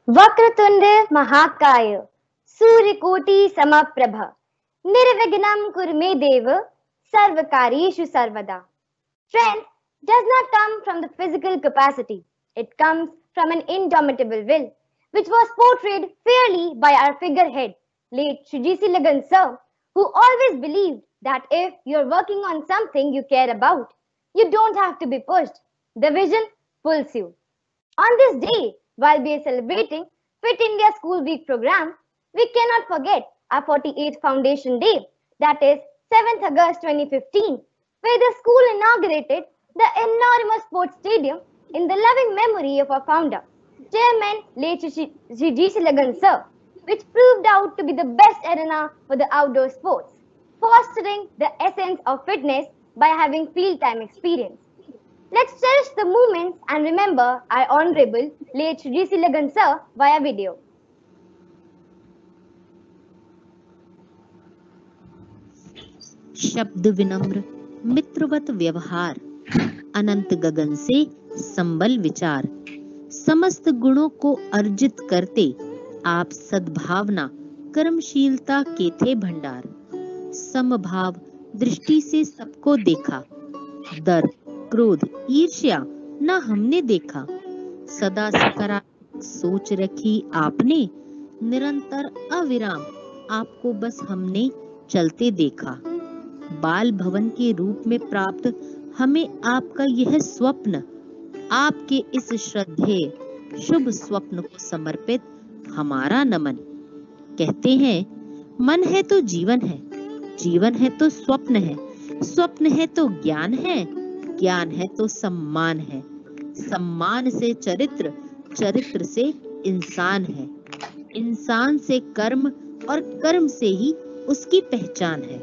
वक्रतुंड महाकाय सूर्यकोटि समप्रभ निर्विघ्नं कुरु मे देव सर्वकार्येषु सर्वदा. Strength does not come from the physical capacity. It comes from an indomitable will, which was portrayed fairly by our figurehead, late Shri G.C. Lagan sir, who always believed that if you're working on something you care about, you don't have to be pushed. The vision pulls you. On this day, while we are celebrating Fit India School Week program, we cannot forget our 48th Foundation Day, that is 7th August 2015, where the school inaugurated the enormous sports stadium in the loving memory of our founder, Chairman late Shri G.C. Lagan sir, which proved out to be the best arena for the outdoor sports, fostering the essence of fitness by having field time experience. Let's cherish the moments and remember our Honorable late Shri G.C. Lagan sir via video. शब्द विनम्र, मित्रवत व्यवहार, अनंत गगन से संबल विचार, समस्त गुणों को अर्जित करते आप सद्भावना कर्मशीलता के थे भंडार. समभाव दृष्टि से सबको देखा, दर्प क्रोध ईर्ष्या न हमने देखा. सदा सकारात्मक सोच रखी आपने, निरंतर अविराम आपको बस हमने चलते देखा. बाल भवन के रूप में प्राप्त हमें आपका यह स्वप्न, आपके इस श्रद्धेय शुभ स्वप्न को समर्पित हमारा नमन. कहते हैं मन है तो जीवन है, जीवन है तो स्वप्न है, स्वप्न है तो ज्ञान है, ज्ञान है तो सम्मान है, सम्मान से चरित्र, चरित्र से इंसान है, इंसान से कर्म और कर्म से ही उसकी पहचान है.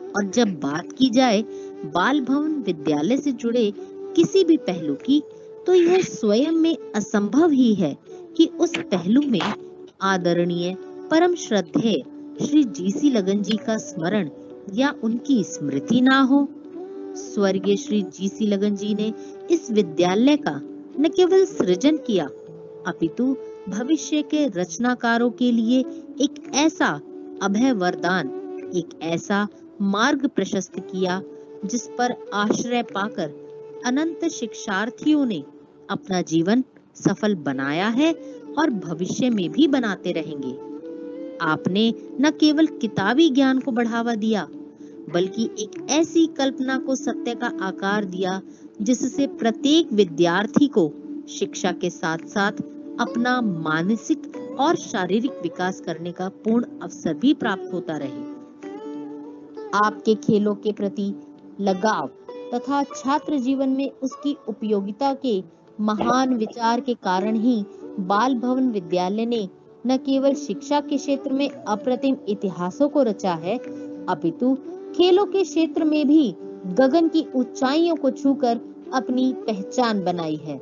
और जब बात की जाए बाल भवन विद्यालय से जुड़े किसी भी पहलू की, तो यह स्वयं में असंभव ही है कि उस पहलू में आदरणीय परम श्रद्धेय श्री जी.सी. लगन जी का स्मरण या उनकी स्मृति ना हो. स्वर्गीय श्री जी.सी. लगन जी ने इस विद्यालय का न केवल सृजन किया, अपितु भविष्य के रचनाकारों के लिए एक ऐसा अभय वरदान, एक ऐसा मार्ग प्रशस्त किया जिस पर आश्रय पाकर अनंत शिक्षार्थियों ने अपना जीवन सफल बनाया है और भविष्य में भी बनाते रहेंगे. आपने न केवल किताबी ज्ञान को बढ़ावा दिया, बल्कि एक ऐसी कल्पना को सत्य का आकार दिया जिससे प्रत्येक विद्यार्थी को शिक्षा के साथ साथ अपना मानसिक और शारीरिक विकास करने का पूर्ण अवसर भी प्राप्त होता रहे. आपके खेलों के प्रति लगाव तथा छात्र जीवन में उसकी उपयोगिता के महान विचार के कारण ही बाल भवन विद्यालय ने न केवल शिक्षा के क्षेत्र में अप्रतिम इतिहासों को रचा है, अपितु खेलों के क्षेत्र में भी गगन की ऊंचाइयों को छूकर अपनी पहचान बनाई है.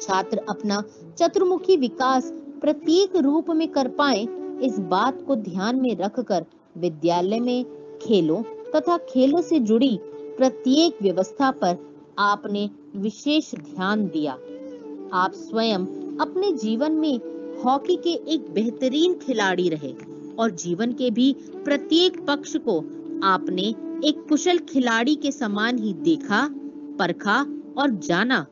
छात्र अपना चतुर्मुखी विकास प्रत्येक रूप में कर पाए, इस बात को ध्यान में रखकर विद्यालय में खेलों तथा खेलों से जुड़ी प्रत्येक व्यवस्था पर आपने विशेष ध्यान दिया. आप स्वयं अपने जीवन में हॉकी के एक बेहतरीन खिलाड़ी रहे और जीवन के भी प्रत्येक पक्ष को आपने एक कुशल खिलाड़ी के समान ही देखा, परखा और जाना.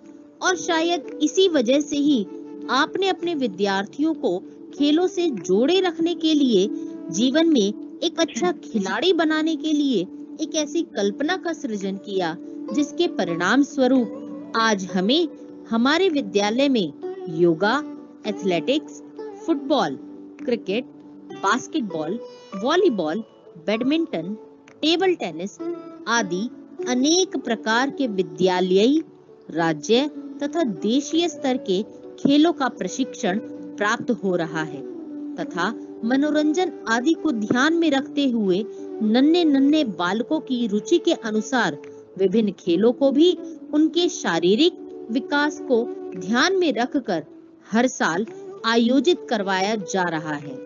और शायद इसी वजह से ही आपने अपने विद्यार्थियों को खेलों से जोड़े रखने के लिए, जीवन में एक अच्छा खिलाड़ी बनाने के लिए एक ऐसी कल्पना का सृजन किया जिसके परिणाम स्वरूप आज हमें हमारे विद्यालय में yoga, athletics, football, cricket, basketball, volleyball, badminton, table tennis आदि अनेक प्रकार के विद्यालयी, राज्य तथा देशीय स्तर के खेलों का प्रशिक्षण प्राप्त हो रहा है तथा मनोरंजन आदि को ध्यान में रखते हुए नन्हे नन्हे बालकों की रुचि के अनुसार विभिन्न खेलों को भी उनके शारीरिक विकास को ध्यान में रखकर हर साल आयोजित करवाया जा रहा है.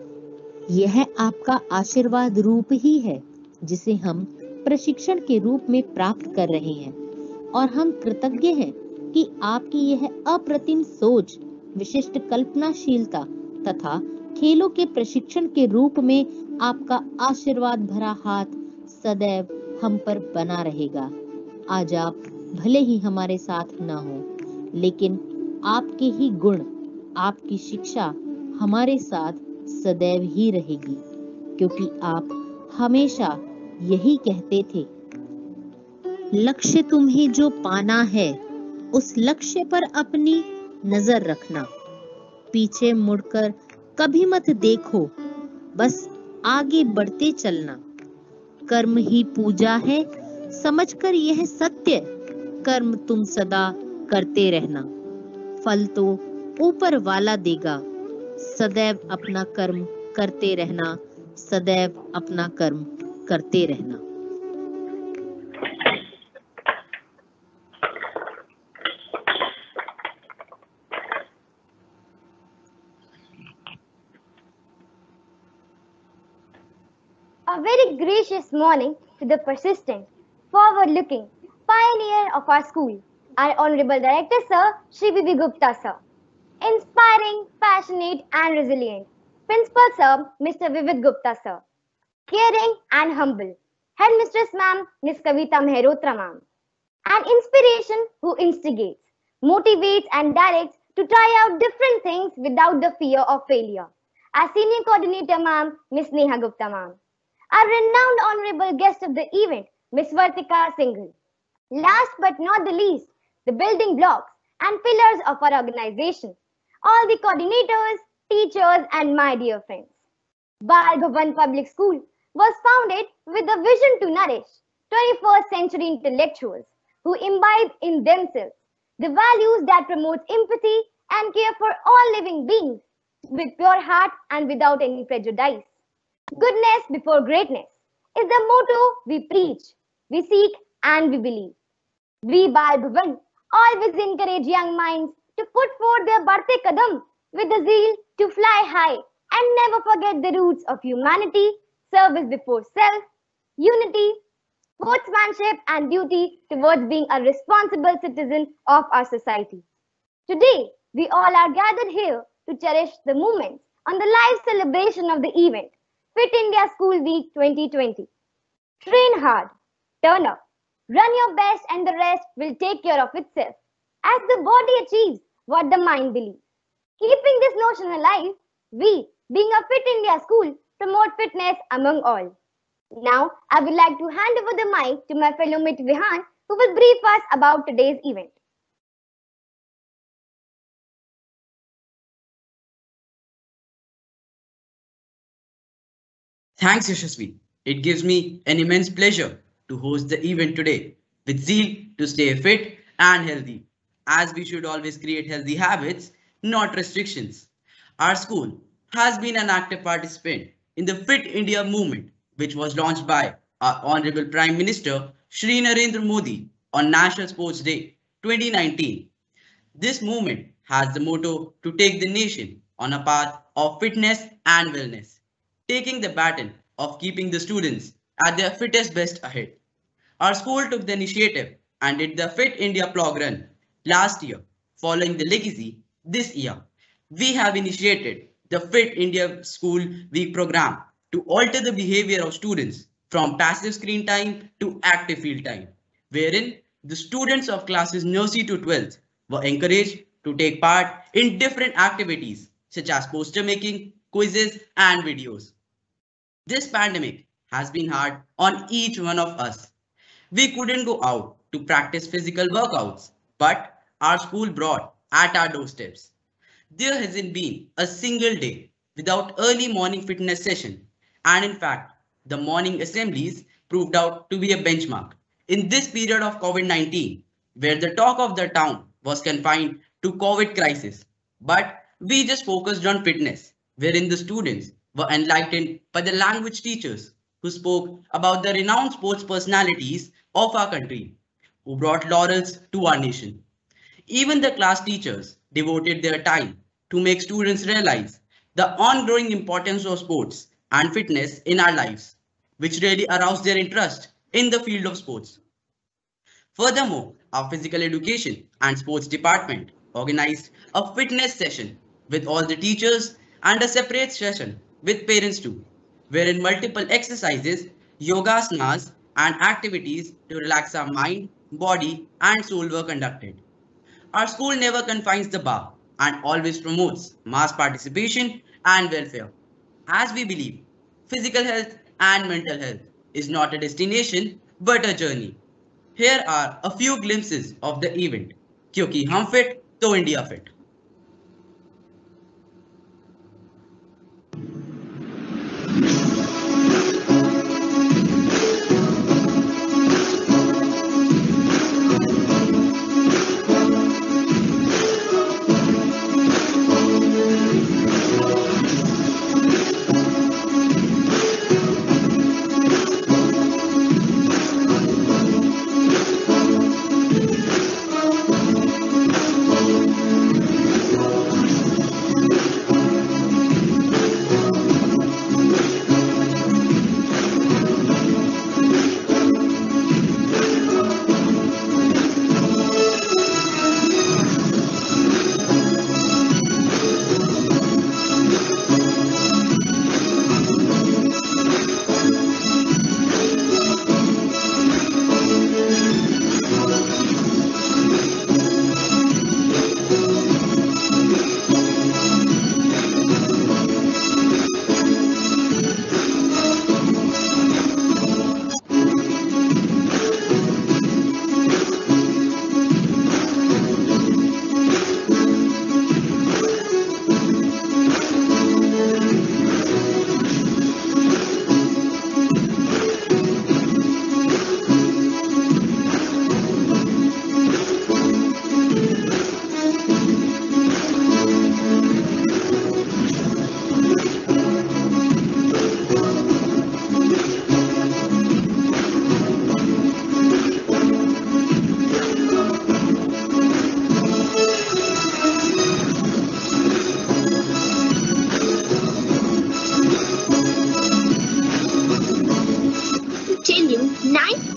यह आपका आशीर्वाद रूप ही है जिसे हम प्रशिक्षण के रूप में प्राप्त कर रहे हैं और हम कृतज्ञ हैं कि आपकी यह अप्रतिम सोच, विशिष्ट कल्पनाशीलता तथा खेलों के प्रशिक्षण के रूप में आपका आशीर्वाद भरा हाथ सदैव हम पर बना रहेगा। आज आप भले ही हमारे साथ ना हो, लेकिन आपके ही गुण, आपकी शिक्षा हमारे साथ सदैव ही रहेगी, क्योंकि आप हमेशा यही कहते थे, लक्ष्य तुम्हें जो पाना है उस लक्ष्य पर अपनी नजर रखना, पीछे मुड़कर कभी मत देखो, बस आगे बढ़ते चलना। कर्म ही पूजा है, समझकर यह सत्य, कर्म तुम सदा करते रहना, फल तो ऊपर वाला देगा। सदैव अपना कर्म करते रहना, सदैव अपना कर्म करते रहना। A very gracious morning to the persistent, forward-looking pioneer of our school, our Honorable Director Sir, Shri B.B. Gupta Sir. Inspiring, passionate and resilient. Principal Sir, Mr. Vivid Gupta Sir. Caring and humble. Headmistress Ma'am, Miss Kavita Mehrotra Ma'am. An inspiration who instigates, motivates and directs to try out different things without the fear of failure. Our Senior Coordinator Ma'am, Miss Neha Gupta Ma'am. Our renowned honorable guest of the event, Miss Vartika Singhal. Last but not the least, the building blocks and pillars of our organization, all the coordinators, teachers and my dear friends. Bal Bhavan Public School was founded with a vision to nourish 21st century intellectuals who imbibe in themselves the values that promote empathy and care for all living beings with pure heart and without any prejudice. Goodness before greatness is the motto we preach, we seek and we believe. We Bal Bhavan always encourage young minds to put forth their Barte Kadam with the zeal to fly high and never forget the roots of humanity, service before self, unity, sportsmanship and duty towards being a responsible citizen of our society. Today, we all are gathered here to cherish the moments on the live celebration of the event, Fit India School Week 2020. Train hard, turn up, run your best and the rest will take care of itself as the body achieves what the mind believes. Keeping this notion alive, we, being a Fit India school, promote fitness among all. Now, I would like to hand over the mic to my fellow mate Vihan, who will brief us about today's event. Thanks, Yashasvi. It gives me an immense pleasure to host the event today with zeal to stay fit and healthy, as we should always create healthy habits, not restrictions. Our school has been an active participant in the Fit India movement, which was launched by our Honorable Prime Minister Shri Narendra Modi on National Sports Day 2019. This movement has the motto to take the nation on a path of fitness and wellness, taking the baton of keeping the students at their fittest best ahead. Our school took the initiative and did the Fit India Plog Run last year. Following the legacy, this year, we have initiated the Fit India School Week program to alter the behavior of students from passive screen time to active field time, wherein the students of classes nursery to 12th were encouraged to take part in different activities such as poster making, quizzes, and videos. This pandemic has been hard on each one of us. We couldn't go out to practice physical workouts, but our school brought at our doorsteps. There hasn't been a single day without early morning fitness session, and in fact, the morning assemblies proved out to be a benchmark. In this period of COVID-19, where the talk of the town was confined to COVID crisis, but we just focused on fitness, wherein the students were enlightened by the language teachers who spoke about the renowned sports personalities of our country, who brought laurels to our nation. Even the class teachers devoted their time to make students realize the ongoing importance of sports and fitness in our lives, which really aroused their interest in the field of sports. Furthermore, our physical education and sports department organized a fitness session with all the teachers and a separate session with parents too, wherein multiple exercises, yogasanas, and activities to relax our mind, body, and soul were conducted. Our school never confines the bar and always promotes mass participation and welfare, as we believe physical health and mental health is not a destination but a journey. Here are a few glimpses of the event. क्योंकि हम fit तो India fit.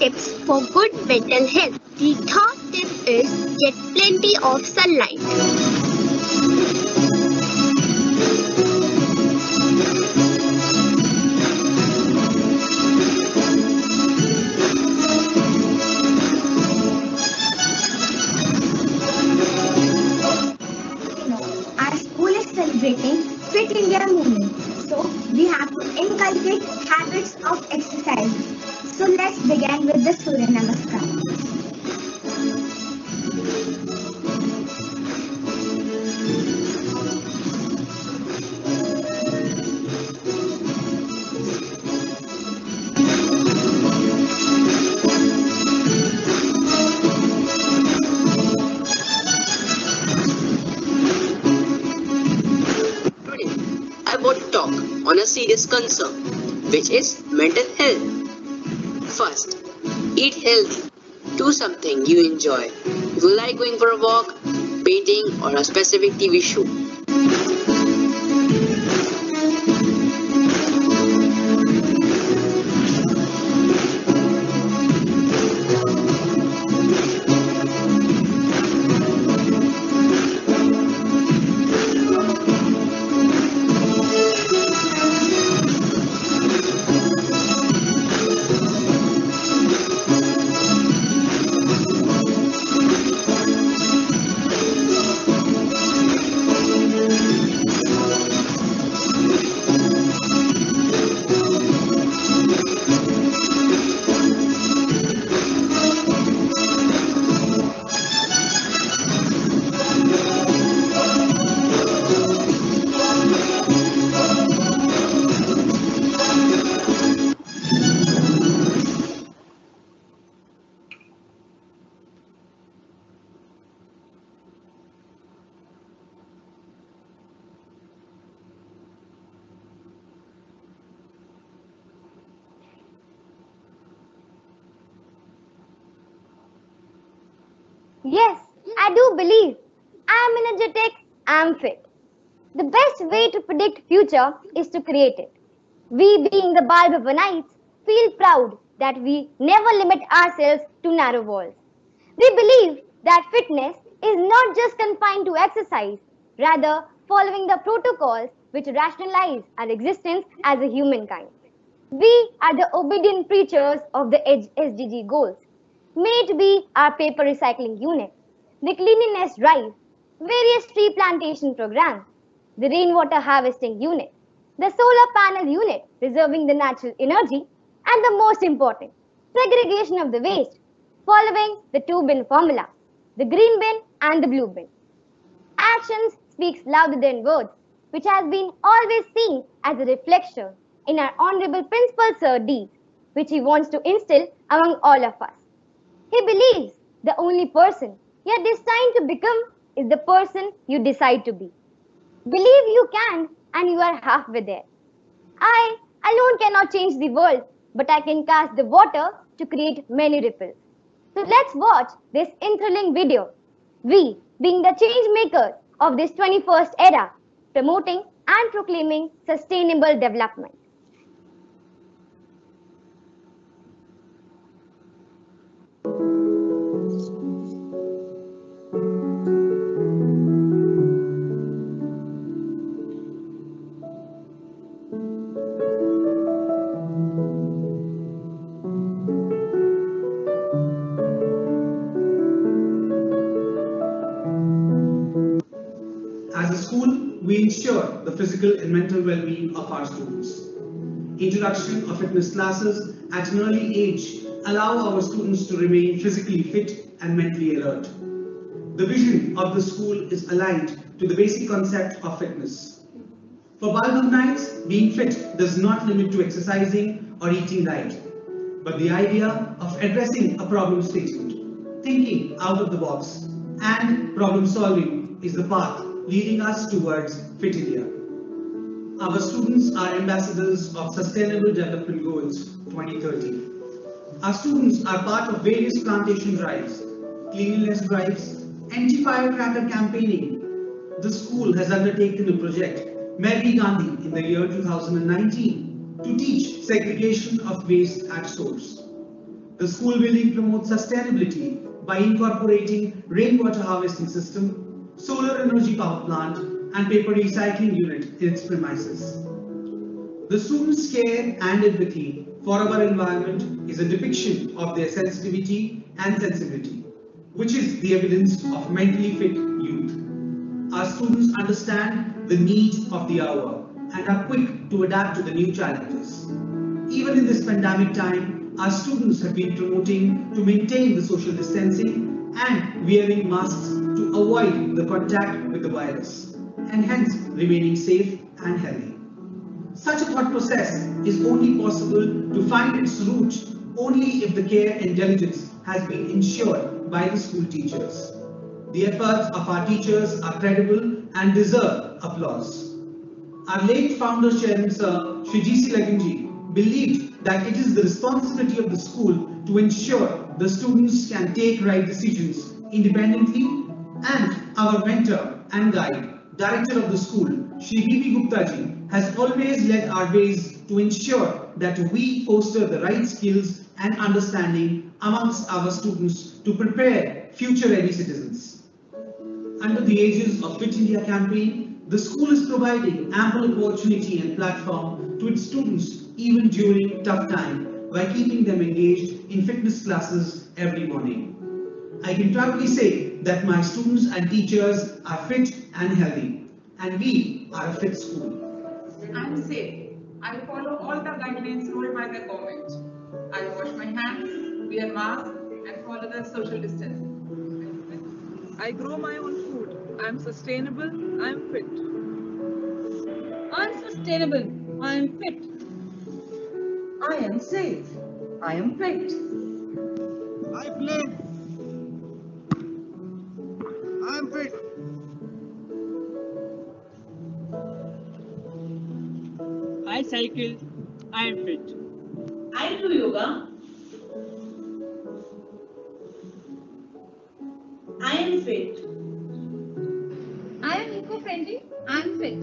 Tips for good mental health. The third tip is get plenty of sunlight. Our school is celebrating Fit India movement, so we have to inculcate habits of exercise. So let's begin with the Surya Namaskar. Today, I want to talk on a serious concern, which is mental health. First, eat healthy. Do something you enjoy. If you like going for a walk, painting, or a specific TV show. Yes, I do believe. I am energetic, I am fit. The best way to predict future is to create it. We being the Balbhavanites feel proud that we never limit ourselves to narrow walls. We believe that fitness is not just confined to exercise, rather following the protocols which rationalize our existence as a humankind. We are the obedient preachers of the SDG goals. May it be our paper recycling unit, the cleanliness drive, various tree plantation programs, the rainwater harvesting unit, the solar panel unit preserving the natural energy, and the most important, segregation of the waste, following the two bin formula, the green bin and the blue bin. Actions speaks louder than words, which has been always seen as a reflection in our Honorable Principal Sir deeds, which he wants to instill among all of us. He believes the only person you are destined to become is the person you decide to be. Believe you can, and you are halfway there. I alone cannot change the world, but I can cast the water to create many ripples. So let's watch this enthralling video. We, being the change makers of this 21st era, promoting and proclaiming sustainable development. As a school, we ensure the physical and mental well-being of our students. Introduction of fitness classes at an early age allow our students to remain physically fit and mentally alert. The vision of the school is aligned to the basic concept of fitness. For Baldwin Knights, being fit does not limit to exercising or eating right, but the idea of addressing a problem statement, thinking out of the box, and problem solving is the path leading us towards Fit India. Our students are ambassadors of Sustainable Development Goals 2030. Our students are part of various plantation drives, cleanliness drives, anti-firecracker campaigning. The school has undertaken a project, Mary Gandhi, in the year 2019 to teach segregation of waste at source. The school building promotes sustainability by incorporating rainwater harvesting system, solar energy power plant, and paper recycling unit in its premises. The students' care and empathy for our environment is a depiction of their sensitivity and sensibility, which is the evidence of mentally fit youth. Our students understand the need of the hour and are quick to adapt to the new challenges. Even in this pandemic time, our students have been promoting to maintain the social distancing and wearing masks to avoid the contact with the virus, and hence remaining safe and healthy. Such a thought process is only possible to find its root only if the care and diligence has been ensured by the school teachers. The efforts of our teachers are credible and deserve applause. Our late founder chairman Sir Shri G.C. Laganji believed that it is the responsibility of the school to ensure the students can take right decisions independently, and our mentor and guide, director of the school, Shri B.B. Gupta ji, has always led our ways to ensure that we foster the right skills and understanding amongst our students to prepare future-ready citizens. Under the aegis of Fit India campaign, the school is providing ample opportunity and platform to its students even during tough time by keeping them engaged in fitness classes every morning. I can proudly say that my students and teachers are fit and healthy, and we are a fit school. I am safe. I follow all the guidelines ruled by the government. I wash my hands, wear mask, and follow the social distancing. I grow my own food. I am sustainable. I am fit. I am sustainable. I am fit. I am safe. I am fit. I play. I am fit. I cycle. I am fit. I do yoga. I am fit. I am eco-friendly. I am fit.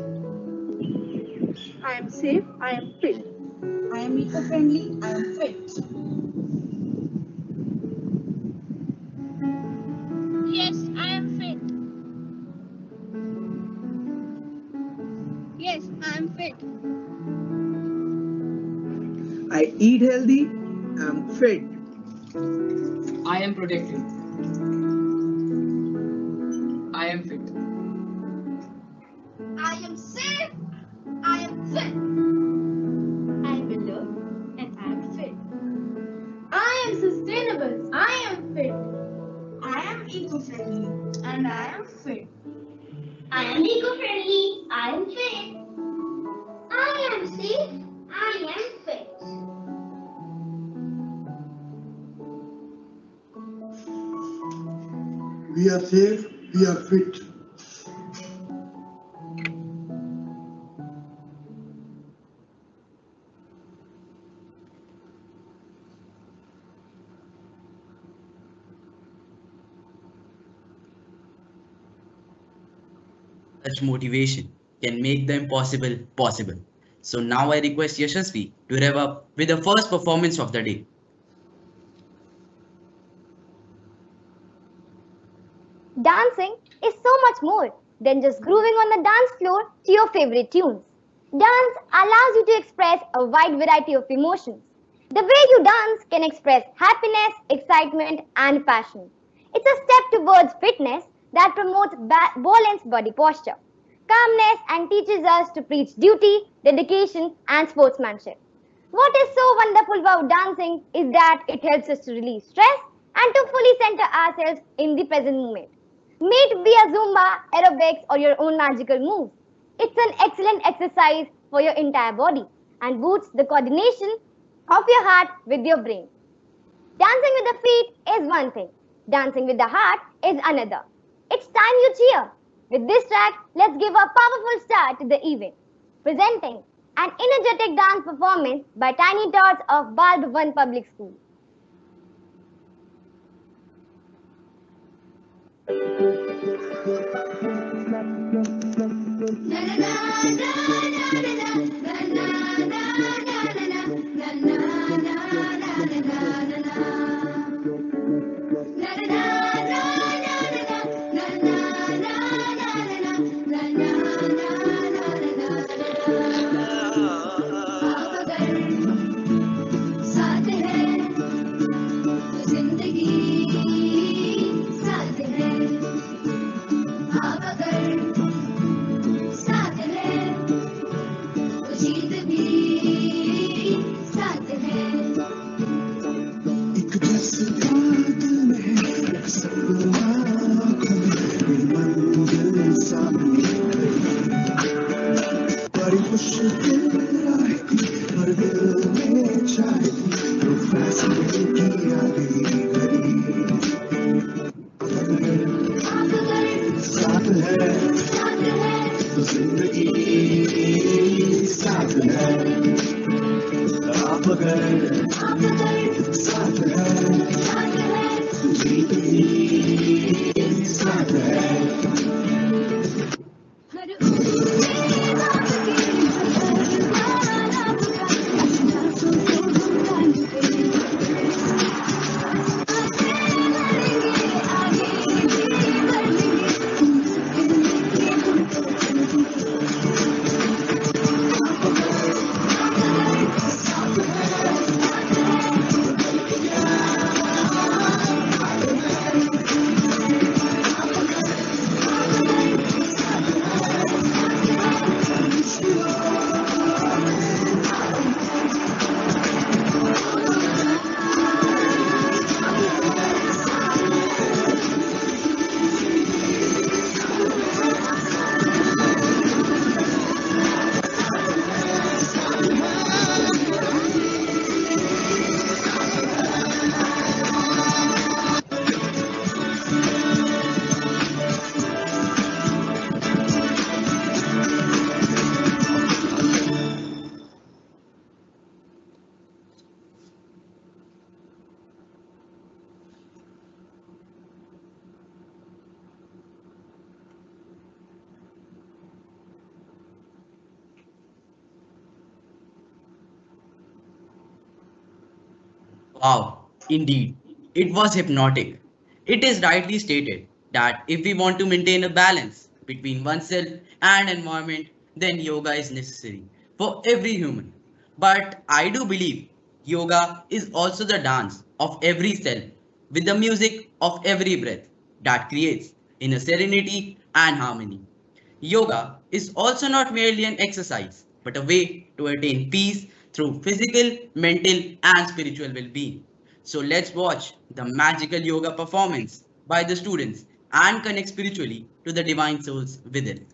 I am safe. I am fit. I am eco-friendly. I am fit. Yes, I am fit. Eat healthy, I'm fit. I am protected. I am fit. I am safe. I am fit. I am alert and I am fit. I am sustainable. I am fit. I am eco-friendly and I am fit. I am eco-friendly. I am fit. I am safe. I am fit. We are safe, we are fit. Such motivation can make the impossible possible. So now I request Yashasvi to rev up with the first performance of the day. Dancing is so much more than just grooving on the dance floor to your favorite tunes. Dance allows you to express a wide variety of emotions. The way you dance can express happiness, excitement, and passion. It's a step towards fitness that promotes balanced body posture, calmness, and teaches us to preach duty, dedication, and sportsmanship. What is so wonderful about dancing is that it helps us to release stress and to fully center ourselves in the present moment. May it be a Zumba, aerobics, or your own magical moves. It's an excellent exercise for your entire body and boosts the coordination of your heart with your brain. Dancing with the feet is one thing, dancing with the heart is another. It's time you cheer. With this track, let's give a powerful start to the event. Presenting an energetic dance performance by Tiny Tots of Balb One Public School. Wow, indeed, it was hypnotic. It is rightly stated that if we want to maintain a balance between oneself and environment, then yoga is necessary for every human. But I do believe yoga is also the dance of every cell with the music of every breath that creates inner serenity and harmony. Yoga is also not merely an exercise, but a way to attain peace through physical, mental, and spiritual well being. So let's watch the magical yoga performance by the students and connect spiritually to the divine souls within.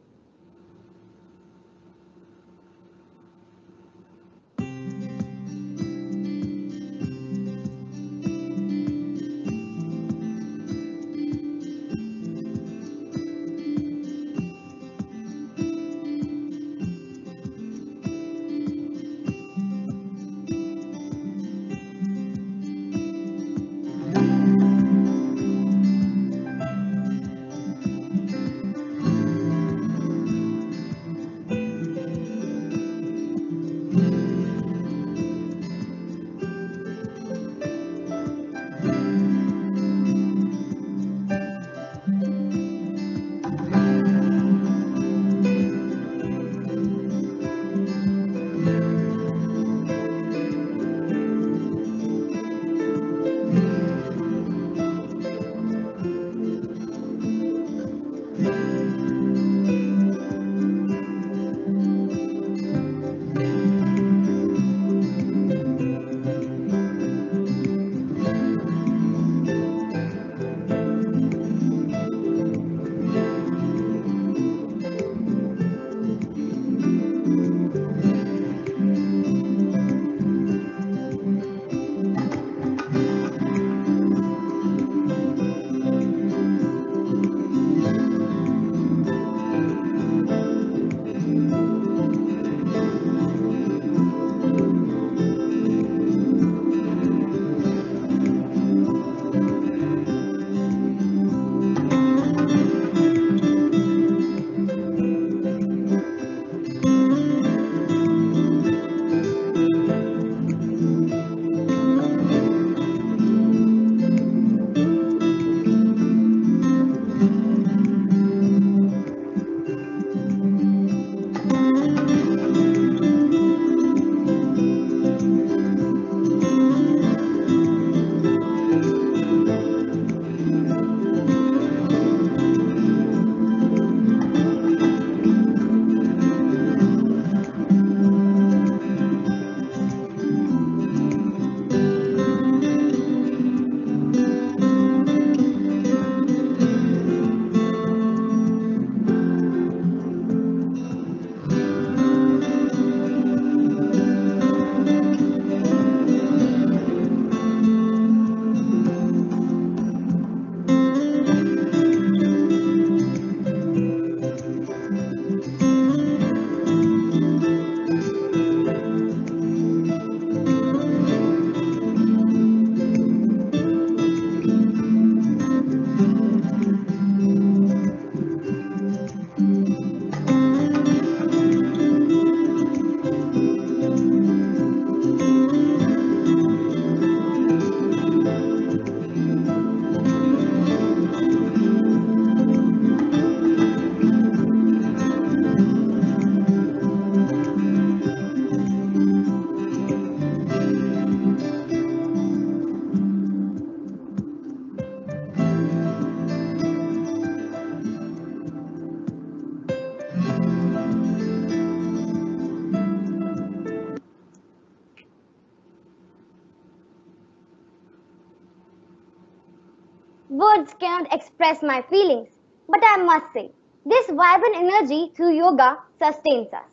Words cannot express my feelings, but I must say, this vibrant energy through yoga sustains us.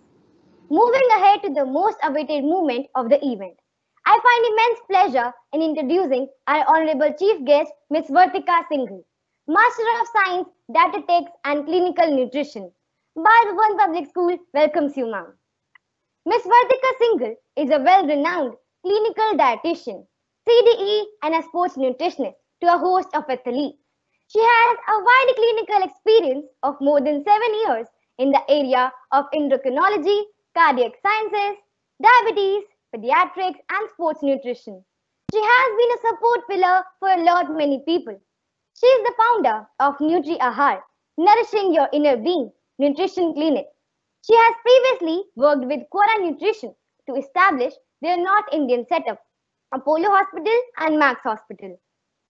Moving ahead to the most awaited moment of the event, I find immense pleasure in introducing our Honorable Chief Guest, Ms. Vartika Singhal, Master of Science, Dietetics and Clinical Nutrition. Bhagwan Public School welcomes you, ma'am. Ms. Vartika Singhal is a well-renowned clinical dietitian, CDE and a sports nutritionist to a host of athletes. She has a wide clinical experience of more than 7 years in the area of endocrinology, cardiac sciences, diabetes, pediatrics, and sports nutrition. She has been a support pillar for a lot many people. She is the founder of Nutri Ahar, Nourishing Your Inner Being Nutrition Clinic. She has previously worked with Quora Nutrition to establish their North Indian setup. Apollo Hospital and Max Hospital.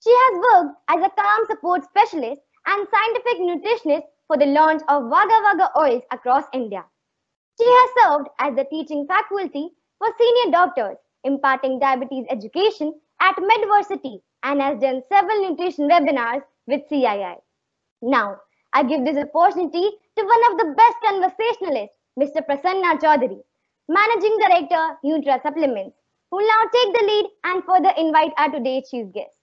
She has worked as a calm support specialist and scientific nutritionist for the launch of Vaga Vaga oils across India. She has served as the teaching faculty for senior doctors, imparting diabetes education at Medversity and has done several nutrition webinars with CII. Now, I give this opportunity to one of the best conversationalists, Mr. Prasanna Chaudhary, Managing Director, Nutra Supplements, who will now take the lead and further invite our today's chief guest.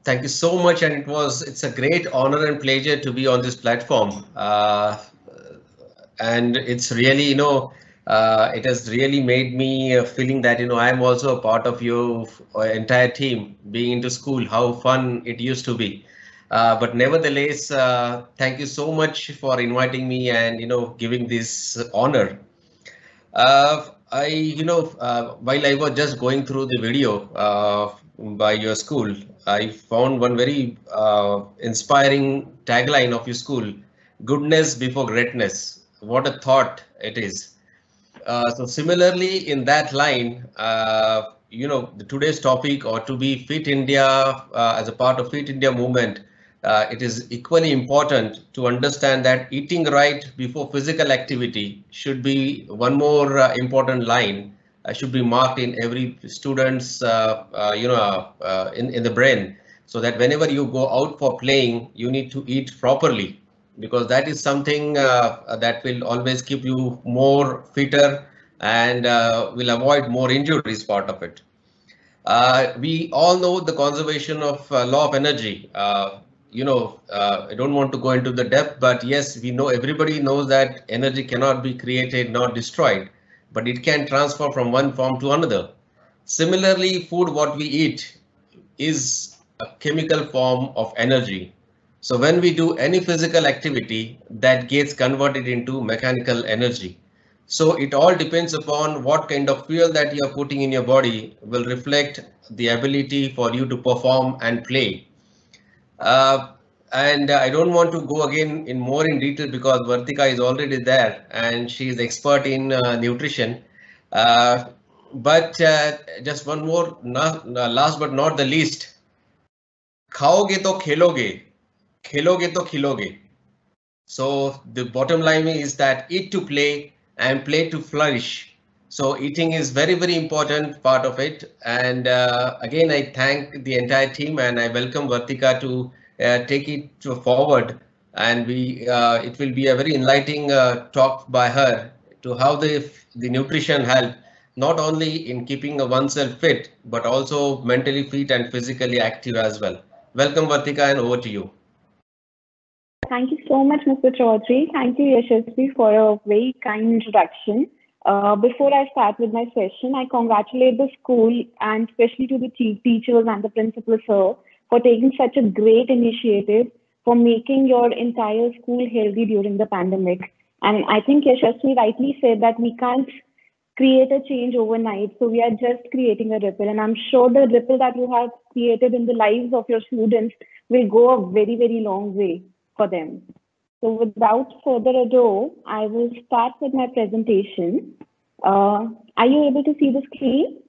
Thank you so much, and it's a great honor and pleasure to be on this platform. And it's really, it has really made me feeling that, I'm also a part of your entire team being into school, how fun it used to be. But nevertheless, thank you so much for inviting me and, giving this honor. While I was just going through the video by your school, I found one very inspiring tagline of your school: goodness before greatness. What a thought it is. So similarly, in that line, today's topic, or to be Fit India as a part of Fit India movement, it is equally important to understand that eating right before physical activity should be one more important line, should be marked in every student's, in the brain, so that whenever you go out for playing, you need to eat properly, because that is something that will always keep you more fitter and will avoid more injuries part of it. We all know the conservation of law of energy. I don't want to go into the depth, but yes, we know, everybody knows that energy cannot be created nor destroyed, but it can transfer from one form to another. Similarly, food, what we eat, is a chemical form of energy. So when we do any physical activity, that gets converted into mechanical energy. So it all depends upon what kind of fuel that you are putting in your body will reflect the ability for you to perform and play. And I don't want to go again in more in detail because Vartika is already there and she is expert in nutrition. But just one more, last but not the least, खाओगे तो खेलोगे, खेलोगे to khiloge. So the bottom line is that eat to play and play to flourish. So eating is very, very important part of it. And again, I thank the entire team and I welcome Vartika to take it forward. And it will be a very enlightening talk by her to how the nutrition help not only in keeping oneself fit, but also mentally fit and physically active as well. Welcome, Vartika, and over to you. Thank you so much, Mr. Chaudhary. Thank you, Yashasvi, for a very kind introduction. Before I start with my session, I congratulate the school and especially to the teachers and the principal, sir, for taking such a great initiative for making your entire school healthy during the pandemic. And I think Yashasvi rightly said that we can't create a change overnight. So we are just creating a ripple. And I'm sure the ripple that you have created in the lives of your students will go a very, very long way for them. So without further ado, I will start with my presentation. Are you able to see the screen?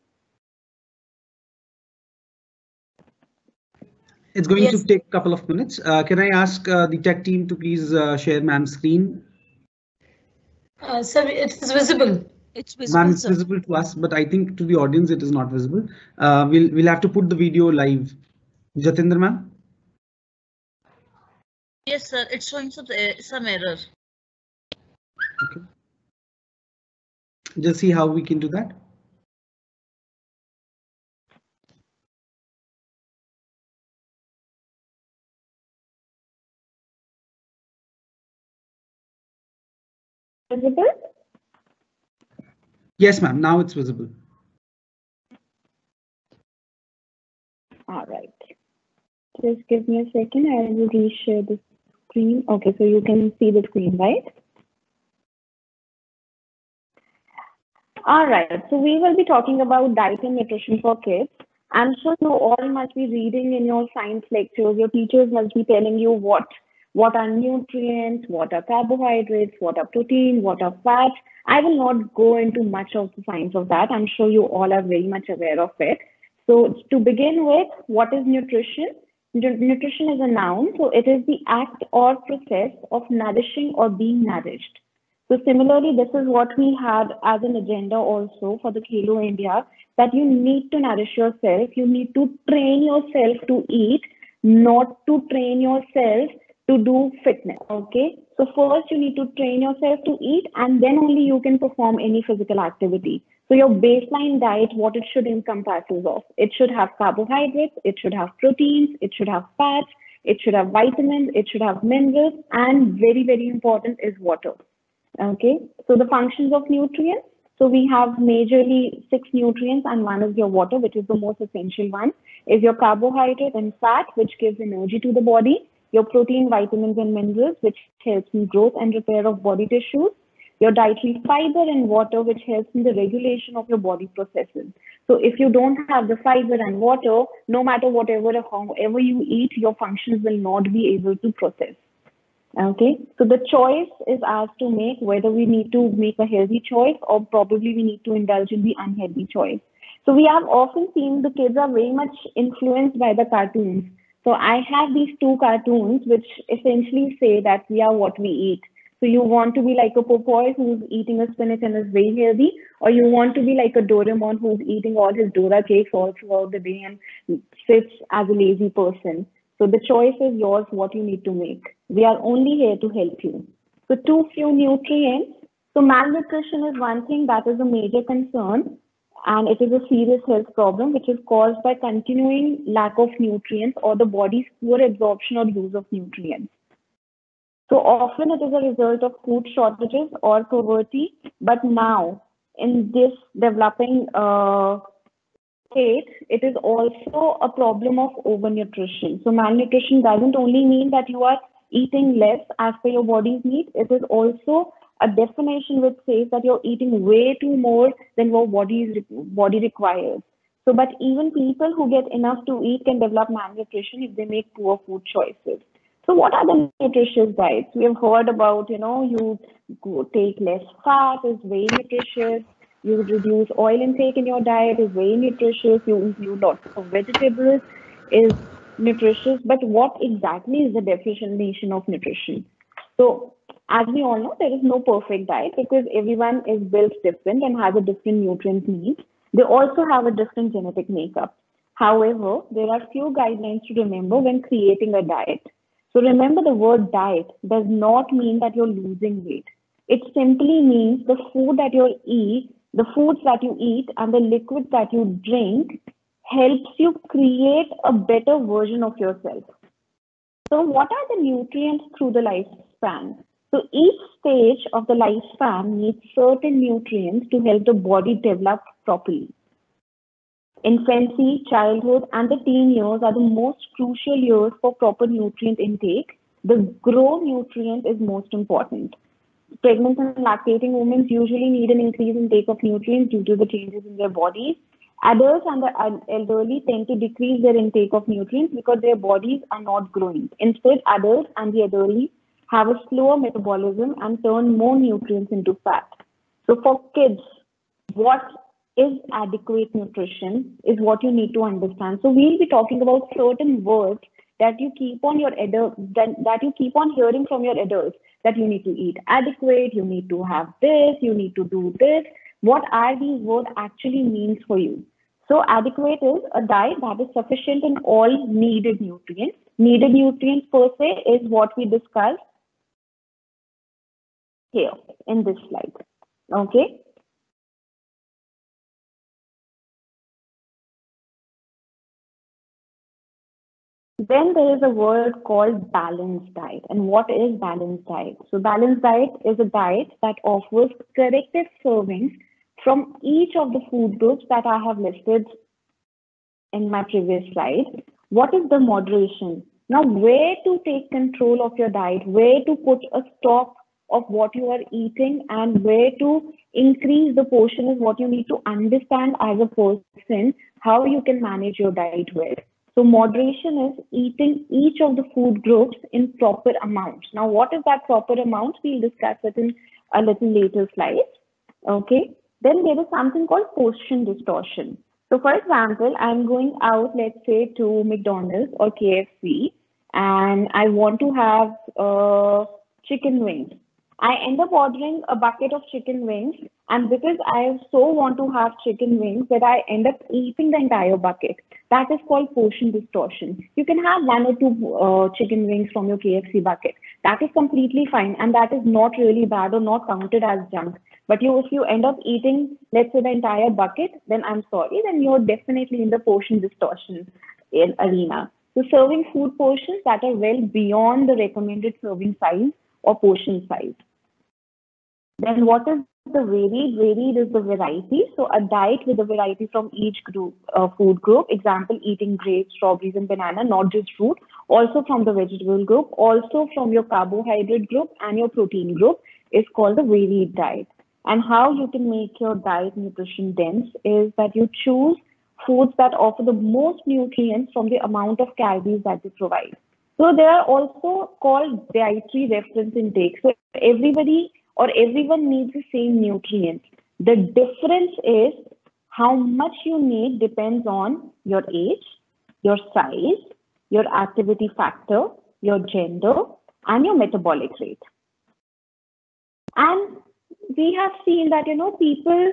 It's going to take a couple of minutes. Can I ask the tech team to please share ma'am's screen? Sir, it is visible. It's visible. Ma'am, it's visible to us, but I think to the audience it is not visible. We'll have to put the video live. Jatinder ma'am? Yes, sir. It's showing some error. Okay. Just see how we can do that. Visible? Yes, ma'am. Now it's visible. All right. Just give me a second. I will reshare the screen. Okay, so you can see the screen, right? All right. So we will be talking about diet and nutrition for kids. I'm sure you all must be reading in your science lectures. Your teachers must be telling you what what are nutrients, what are carbohydrates, what are protein, what are fats. I will not go into much of the science of that. I'm sure you all are very much aware of it. So to begin with, what is nutrition? Nutrition is a noun, so it is the act or process of nourishing or being nourished. So similarly, this is what we had as an agenda also for the Khelo India, that you need to nourish yourself, you need to train yourself to eat, not to train yourself to do fitness. Okay, so first you need to train yourself to eat, and then only you can perform any physical activity. So your baseline diet, what it should encompass of, it should have carbohydrates, it should have proteins, it should have fats, it should have vitamins, it should have minerals, and very, very important is water. Okay, so the functions of nutrients. So we have majorly 6 nutrients, and one is your water, which is the most essential one, is your carbohydrate and fat, which gives energy to the body, your protein, vitamins, and minerals, which helps in growth and repair of body tissues, your dietary fiber and water, which helps in the regulation of your body processes. So if you don't have the fiber and water, no matter whatever or however you eat, your functions will not be able to process. Okay, so the choice is ours to make, whether we need to make a healthy choice or probably we need to indulge in the unhealthy choice. So we have often seen the kids are very much influenced by the cartoons. So I have these 2 cartoons which essentially say that we are what we eat. So you want to be like a Popeye who's eating a spinach and is very healthy, or you want to be like a Doraemon who's eating all his Dora cakes all throughout the day and sits as a lazy person. So the choice is yours, what you need to make. We are only here to help you. So too few nutrients. So malnutrition is one thing that is a major concern, and it is a serious health problem which is caused by continuing lack of nutrients or the body's poor absorption or use of nutrients. So often it is a result of food shortages or poverty, but now in this developing state, it is also a problem of overnutrition. So malnutrition doesn't only mean that you are eating less as per your body's needs, it is also a definition which says that you're eating way too more than what body requires. So, but even people who get enough to eat can develop malnutrition if they make poor food choices. So what are the nutritious diets? We have heard about, you take less fat is very nutritious. You reduce oil intake in your diet is very nutritious. You include lots of vegetables is nutritious. But what exactly is the definition of nutrition? So as we all know, there is no perfect diet because everyone is built different and has a different nutrient needs. They also have a different genetic makeup. However, there are few guidelines to remember when creating a diet. So remember, the word diet does not mean that you're losing weight. It simply means the food that you eat, the foods that you eat and the liquids that you drink helps you create a better version of yourself. So what are the nutrients through the lifespan? So each stage of the lifespan needs certain nutrients to help the body develop properly. Infancy, childhood, and the teen years are the most crucial years for proper nutrient intake. The grow nutrient is most important. Pregnant and lactating women usually need an increase in intake of nutrients due to the changes in their bodies. Adults and the elderly tend to decrease their intake of nutrients because their bodies are not growing. Instead, adults and the elderly have a slower metabolism and turn more nutrients into fat. So for kids, what is adequate nutrition is what you need to understand. So we'll be talking about certain words that you keep on that you keep on hearing from your adults, that you need to eat adequate, you need to have this, you need to do this. What are these words actually means for you? So adequate is a diet that is sufficient in all needed nutrients. Needed nutrients per se is what we discussed here in this slide. Okay. Then there is a word called balanced diet. And what is balanced diet? So balanced diet is a diet that offers corrective servings from each of the food groups that I have listed in my previous slide. What is the moderation? Now, where to take control of your diet, where to put a stop of what you are eating and where to increase the portion is what you need to understand as a person, how you can manage your diet well. So moderation is eating each of the food groups in proper amounts. Now, what is that proper amount? We'll discuss it in a little later slides. Okay. Then there is something called portion distortion. So for example, I'm going out, let's say, to McDonald's or KFC, and I want to have chicken wings. I end up ordering a bucket of chicken wings, and because I so want to have chicken wings that I end up eating the entire bucket. That is called portion distortion. You can have one or two chicken wings from your KFC bucket. That is completely fine, and that is not really bad or not counted as junk. But if you end up eating, let's say, the entire bucket, then I'm sorry, then you're definitely in the portion distortion arena. So serving food portions that are well beyond the recommended serving size or portion size. Then what is the varied? Varied is the variety. So a diet with a variety from each group, food group. Example, eating grapes, strawberries, and banana, not just fruit. Also from the vegetable group, also from your carbohydrate group and your protein group is called the varied diet. And how you can make your diet nutrition dense is that you choose foods that offer the most nutrients from the amount of calories that they provide. So they are also called dietary reference intake. So everybody or everyone needs the same nutrients. The difference is how much you need depends on your age, your size, your activity factor, your gender, and your metabolic rate. And we have seen that, people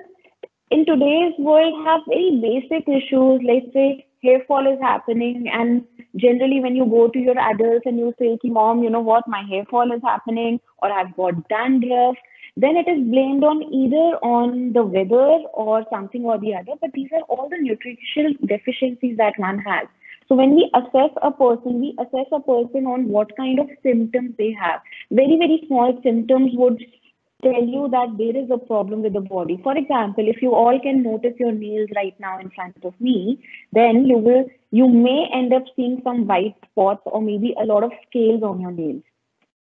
in today's world have very basic issues. Let's say hair fall is happening, and generally when you go to your adults and you say, Mom, you know what, my hair fall is happening, or I've got dandruff, then it is blamed on either on the weather or something or the other. But these are all the nutritional deficiencies that one has. So when we assess a person, on what kind of symptoms they have. Very, very small symptoms would tell you that there is a problem with the body. For example, if you all can notice your nails right now in front of me, then you may end up seeing some white spots or maybe a lot of scales on your nails.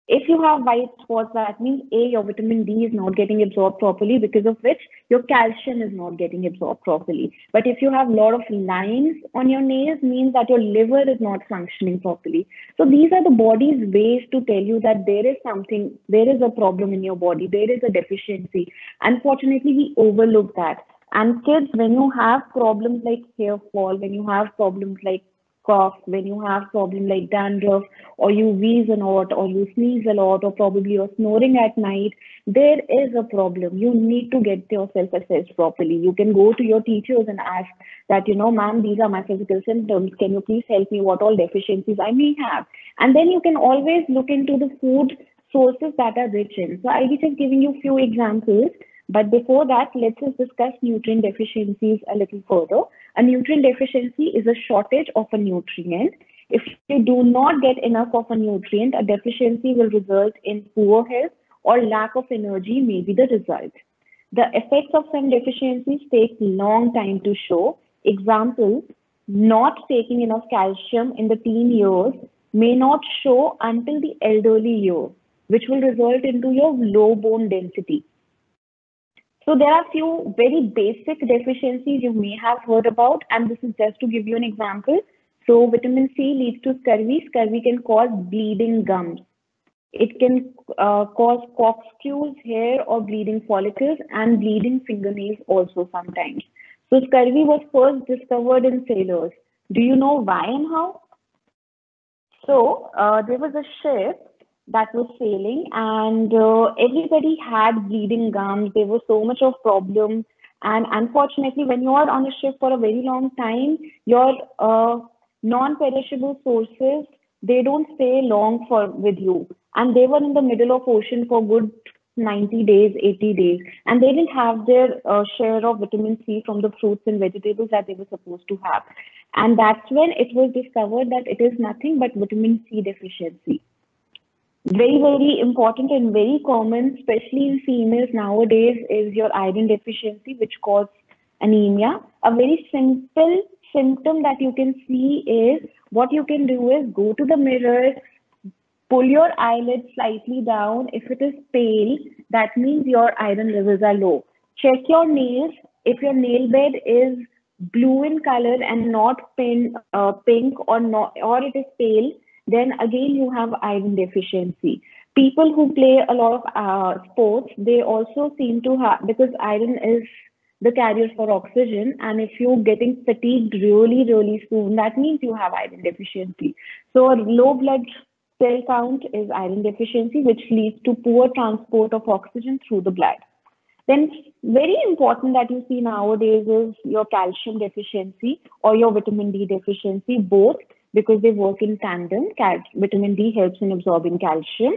If you have white spots, that means A, your vitamin D is not getting absorbed properly, because of which your calcium is not getting absorbed properly. But if you have a lot of lines on your nails, means that your liver is not functioning properly. So these are the body's ways to tell you that there is a problem in your body, there is a deficiency. Unfortunately, we overlook that. And kids, when you have problems like hair fall, when you have problems like cough, when you have problems like dandruff, or you wheeze a lot, or you sneeze a lot, or probably you're snoring at night, there is a problem. You need to get yourself assessed properly. You can go to your teachers and ask that, ma'am, these are my physical symptoms. Can you please help me what all deficiencies I may have? And then you can always look into the food sources that are rich in. So I'll be just giving you a few examples. But before that, let's just discuss nutrient deficiencies a little further. A nutrient deficiency is a shortage of a nutrient. If you do not get enough of a nutrient, a deficiency will result in poor health or lack of energy may be the result. The effects of some deficiencies take long time to show. Example, not taking enough calcium in the teen years may not show until the elderly years, which will result into your low bone density. So there are few very basic deficiencies you may have heard about, and this is just to give you an example. So vitamin C leads to scurvy. Scurvy can cause bleeding gums. It can cause corkscrews, hair or bleeding follicles, and bleeding fingernails also sometimes. So scurvy was first discovered in sailors. Do you know why and how? So there was a ship that was sailing, and everybody had bleeding gums. There was so much of problems, and unfortunately, when you are on a ship for a very long time, your non-perishable sources, they don't stay long with you, and they were in the middle of ocean for good 90 days, 80 days, and they didn't have their share of vitamin C from the fruits and vegetables that they were supposed to have. And that's when it was discovered that it is nothing but vitamin C deficiency. Very, very important and very common, especially in females nowadays, is your iron deficiency, which causes anemia. A very simple symptom that you can see is, what you can do is go to the mirror, pull your eyelids slightly down. If it is pale, that means your iron levels are low. Check your nails. If your nail bed is blue in color and not pink or not, or it is pale, then again you have iron deficiency. People who play a lot of sports, they also seem to have, because iron is the carrier for oxygen, and if you're getting fatigued really soon, that means you have iron deficiency. So a low blood cell count is iron deficiency, which leads to poor transport of oxygen through the blood. Then very important that you see nowadays is your calcium deficiency or your vitamin D deficiency, both, because they work in tandem. Vitamin D helps in absorbing calcium.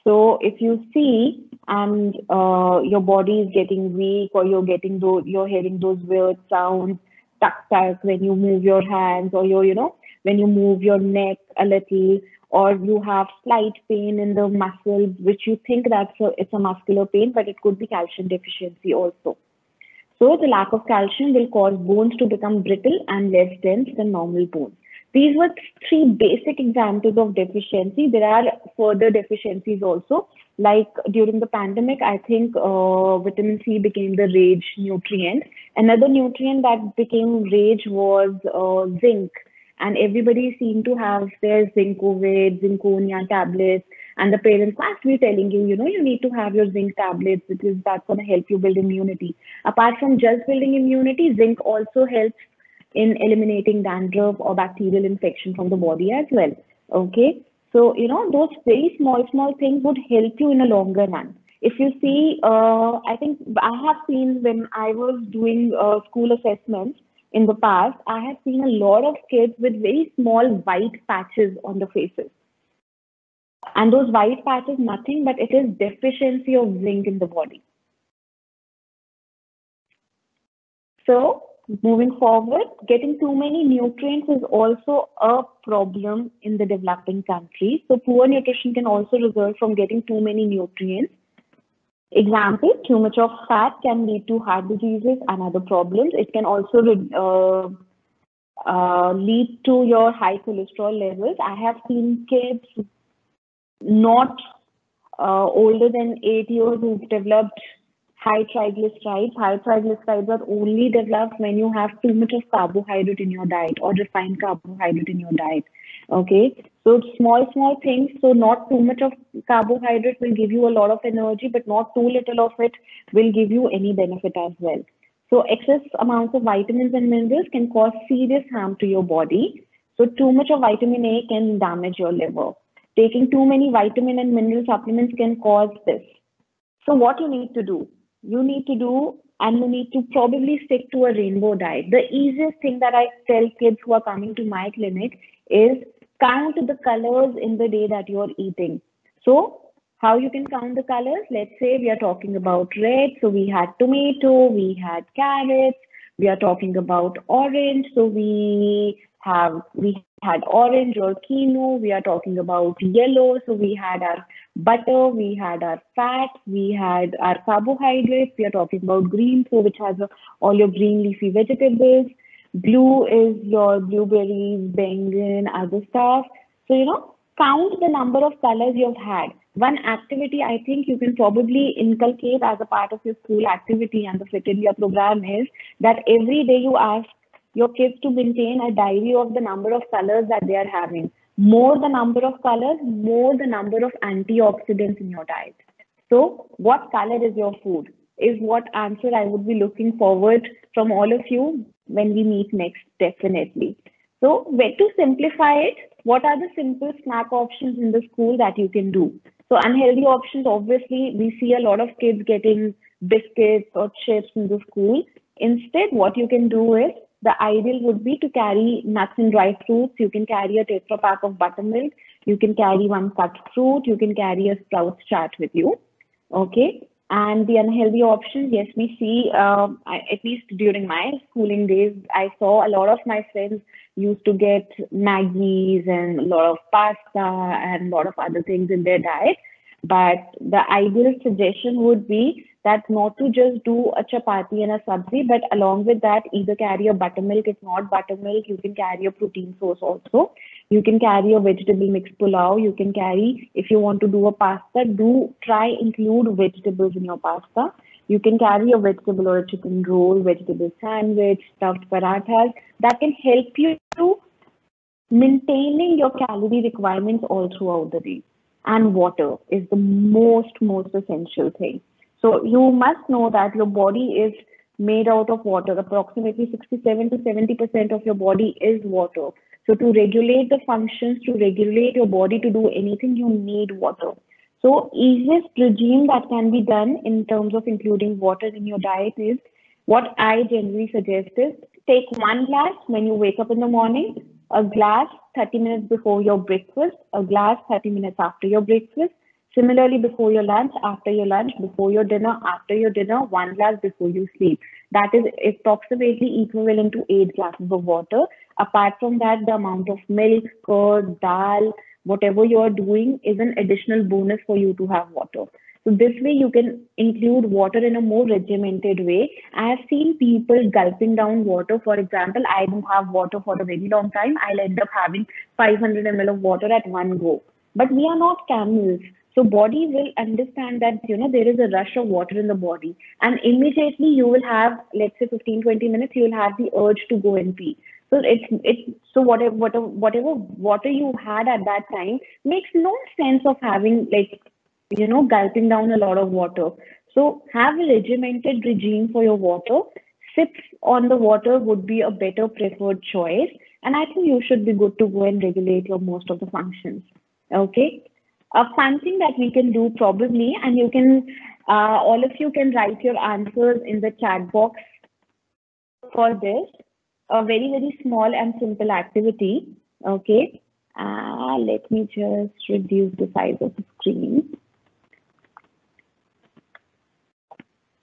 So if you see and your body is getting weak, or you're hearing those weird sounds, tuck when you move your hands, or when you move your neck a little, or you have slight pain in the muscles, which you think it's a muscular pain, but it could be calcium deficiency also. So the lack of calcium will cause bones to become brittle and less dense than normal bones. These were three basic examples of deficiency. There are further deficiencies also. Like during the pandemic, I think vitamin C became the rage nutrient. Another nutrient that became rage was zinc. And everybody seemed to have their Zincovid, Zinconia tablets. And the parents must be telling you, you need to have your zinc tablets because that's going to help you build immunity. Apart from just building immunity, zinc also helps in eliminating dandruff or bacterial infection from the body as well. Okay. So, those very small things would help you in a longer run. If you see, I think I have seen when I was doing school assessments in the past, I have seen a lot of kids with very small white patches on the faces. And those white patches, nothing but it is deficiency of zinc in the body. So, moving forward, getting too many nutrients is also a problem in the developing countries. So, poor nutrition can also result from getting too many nutrients. Example, too much of fat can lead to heart diseases and other problems. It can also lead to your high cholesterol levels. I have seen kids not older than 8 years who've developed high triglycerides. High triglycerides are only developed when you have too much of carbohydrate in your diet or refined carbohydrate in your diet. Okay, so small things. So not too much of carbohydrate will give you a lot of energy, but not too little of it will give you any benefit as well. So excess amounts of vitamins and minerals can cause serious harm to your body. So too much of vitamin A can damage your liver. Taking too many vitamin and mineral supplements can cause this. So what you need to do? You need to probably stick to a rainbow diet. The easiest thing that I tell kids who are coming to my clinic is count the colors in the day that you're eating. So how you can count the colors? Let's say we are talking about red. So we had tomato, we had carrots. We are talking about orange. So we had orange or quinoa. We are talking about yellow. So we had our butter, we had our fat, we had our carbohydrates. We are talking about green, so which has all your green leafy vegetables. Blue is your blueberries, bengan, other stuff. So, count the number of colors you've had. One activity I think you can probably inculcate as a part of your school activity and the Fit India program is that every day you ask your kids to maintain a diary of the number of colors that they are having. More the number of colors, more the number of antioxidants in your diet. So what color is your food is what answer I would be looking forward from all of you when we meet next, definitely. So where to simplify it, what are the simple snack options in the school that you can do? So unhealthy options, obviously, we see a lot of kids getting biscuits or chips in the school. Instead, what you can do is, the ideal would be to carry nuts and dry fruits. You can carry a Tetra Pak of buttermilk. You can carry one cut fruit. You can carry a Sprouts chart with you. Okay. And the unhealthy options, yes, we see, at least during my schooling days, I saw a lot of my friends used to get Maggies and a lot of pasta and a lot of other things in their diet. But the ideal suggestion would be that not to just do a chapati and a sabzi, but along with that, either carry a buttermilk. If not buttermilk, you can carry a protein source also. You can carry a vegetable mixed pulao. You can carry, if you want to do a pasta, do try include vegetables in your pasta. You can carry a vegetable or a chicken roll, vegetable sandwich, stuffed parathas that can help you to maintaining your calorie requirements all throughout the day. And water is the most essential thing. So you must know that your body is made out of water. Approximately 67 to 70% of your body is water. So to regulate the functions, to regulate your body to do anything, you need water. So easiest regime that can be done in terms of including water in your diet is what I generally suggest is take 1 glass when you wake up in the morning, a glass 30 minutes before your breakfast, a glass 30 minutes after your breakfast, similarly before your lunch, after your lunch, before your dinner, after your dinner, 1 glass before you sleep. That is approximately equivalent to 8 glasses of water. Apart from that, the amount of milk, curd, dal, whatever you are doing is an additional bonus for you to have water. So this way you can include water in a more regimented way. I have seen people gulping down water. For example, I don't have water for a very long time. I'll end up having 500 ml of water at one go. But we are not camels. So body will understand that, there is a rush of water in the body. And immediately you will have, let's say 15-20 minutes, you will have the urge to go and pee. So so whatever water you had at that time makes no sense of having gulping down a lot of water. So have a regimented regime for your water. Sips on the water would be a better preferred choice. And I think you should be good to go and regulate your most of the functions. Okay. A fun thing that we can do probably, and you can, all of you can write your answers in the chat box for this. A very small and simple activity. Okay. Let me just reduce the size of the screen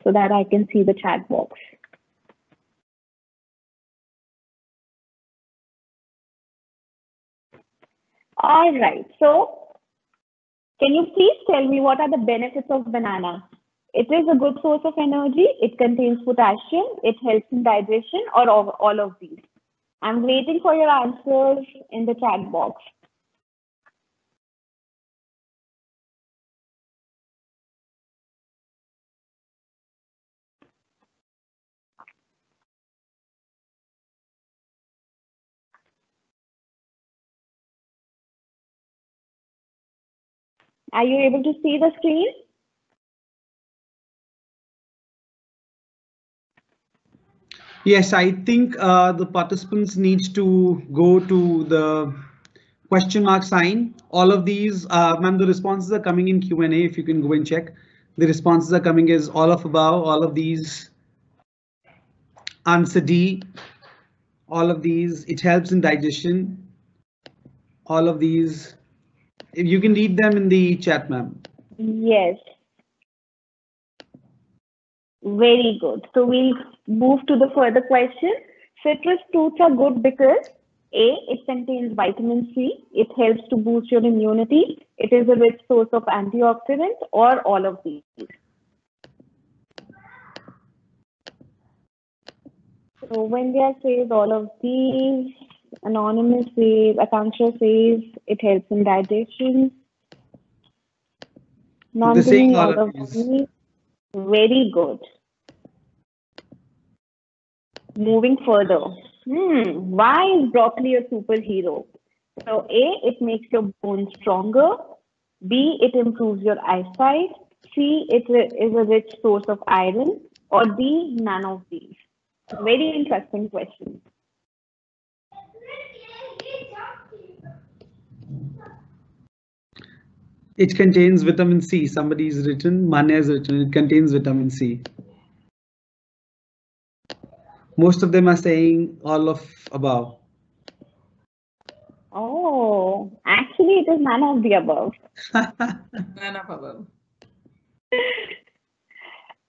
so that I can see the chat box. All right. So can you please tell me what are the benefits of banana? It is a good source of energy. It contains potassium. It helps in digestion, or all of these. I'm waiting for your answers in the chat box. Are you able to see the screen? Yes, I think the participants need to go to the question mark sign. All of these, ma'am, the responses are coming in Q&A. If you can go and check, the responses are coming as all of above, all of these. Answer D, all of these. It helps in digestion. All of these. If you can read them in the chat, ma'am. Yes. Very good. So we'll move to the further question. Citrus fruits are good because A, it contains vitamin C. It helps to boost your immunity. It is a rich source of antioxidants, or all of these. So Wendia says all of these. Anonymous says, Akanksha says it helps in digestion. Nandini, all of these. Very good. Moving further. Why is broccoli a superhero? So A, it makes your bones stronger. B, it improves your eyesight. C, it is a rich source of iron. Or D, none of these. Very interesting question. It contains vitamin C. Somebody's written, Manya has written, it contains vitamin C. Most of them are saying all of above. Oh, actually it is none of the above. None of above.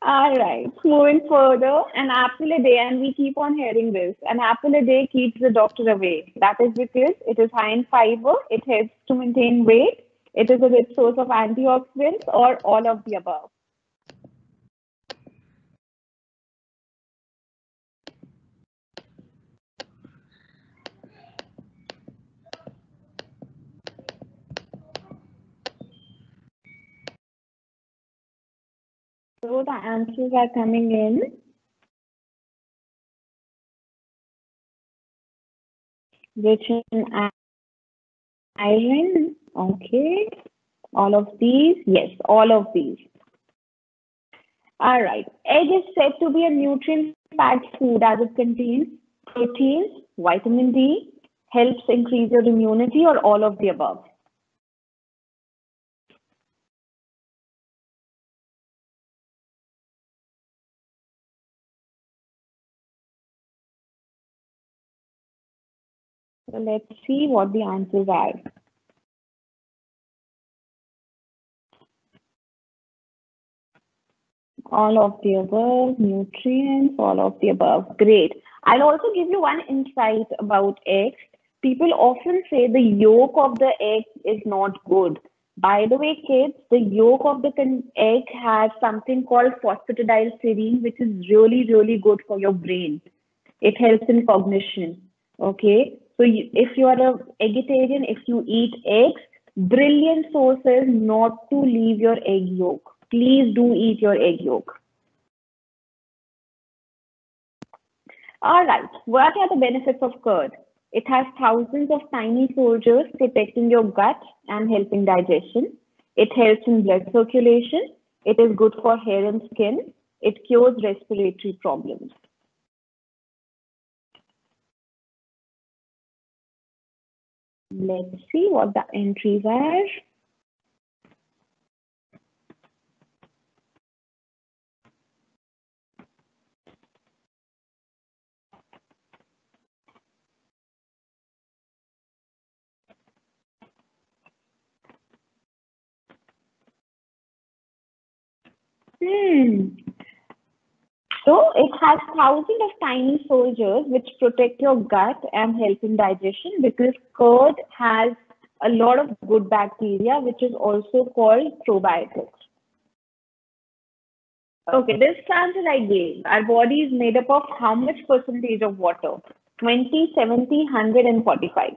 All right, moving further, an apple a day, and we keep on hearing this, an apple a day keeps the doctor away. That is because it is high in fiber, it helps to maintain weight, it is a rich source of antioxidants, or all of the above. So the answers are coming in. Rich in iron. Okay. All of these. Yes, all of these. All right. Egg is said to be a nutrient-packed food as it contains proteins, vitamin D, helps increase your immunity, or all of the above. So let's see what the answers are. All of the above, nutrients, all of the above. Great. I'll also give you one insight about eggs. People often say the yolk of the egg is not good. By the way, kids, the yolk of the egg has something called phosphatidylserine, which is really, really good for your brain. It helps in cognition. Okay. So if you are a vegetarian, if you eat eggs, brilliant sources not to leave your egg yolk. Please do eat your egg yolk. All right. What are the benefits of curd? It has thousands of tiny soldiers protecting your gut and helping digestion. It helps in blood circulation. It is good for hair and skin. It cures respiratory problems. Let's see what the entries are. So it has thousands of tiny soldiers which protect your gut and help in digestion, because curd has a lot of good bacteria, which is also called probiotics. Okay, this answer I gave. Our body is made up of how much percentage of water? 20, 70, 100 and 45.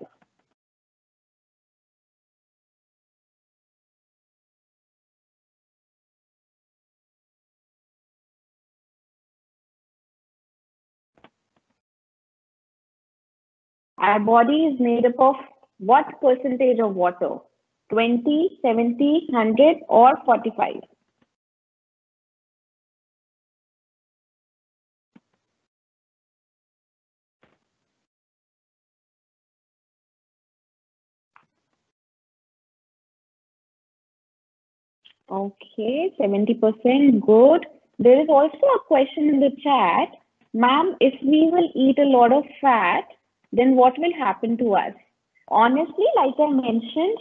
Our body is made up of what percentage of water? 20, 70, 100 or 45? Okay, 70%, good. There is also a question in the chat. Ma'am, if we will eat a lot of fat, then what will happen to us? Honestly, like I mentioned,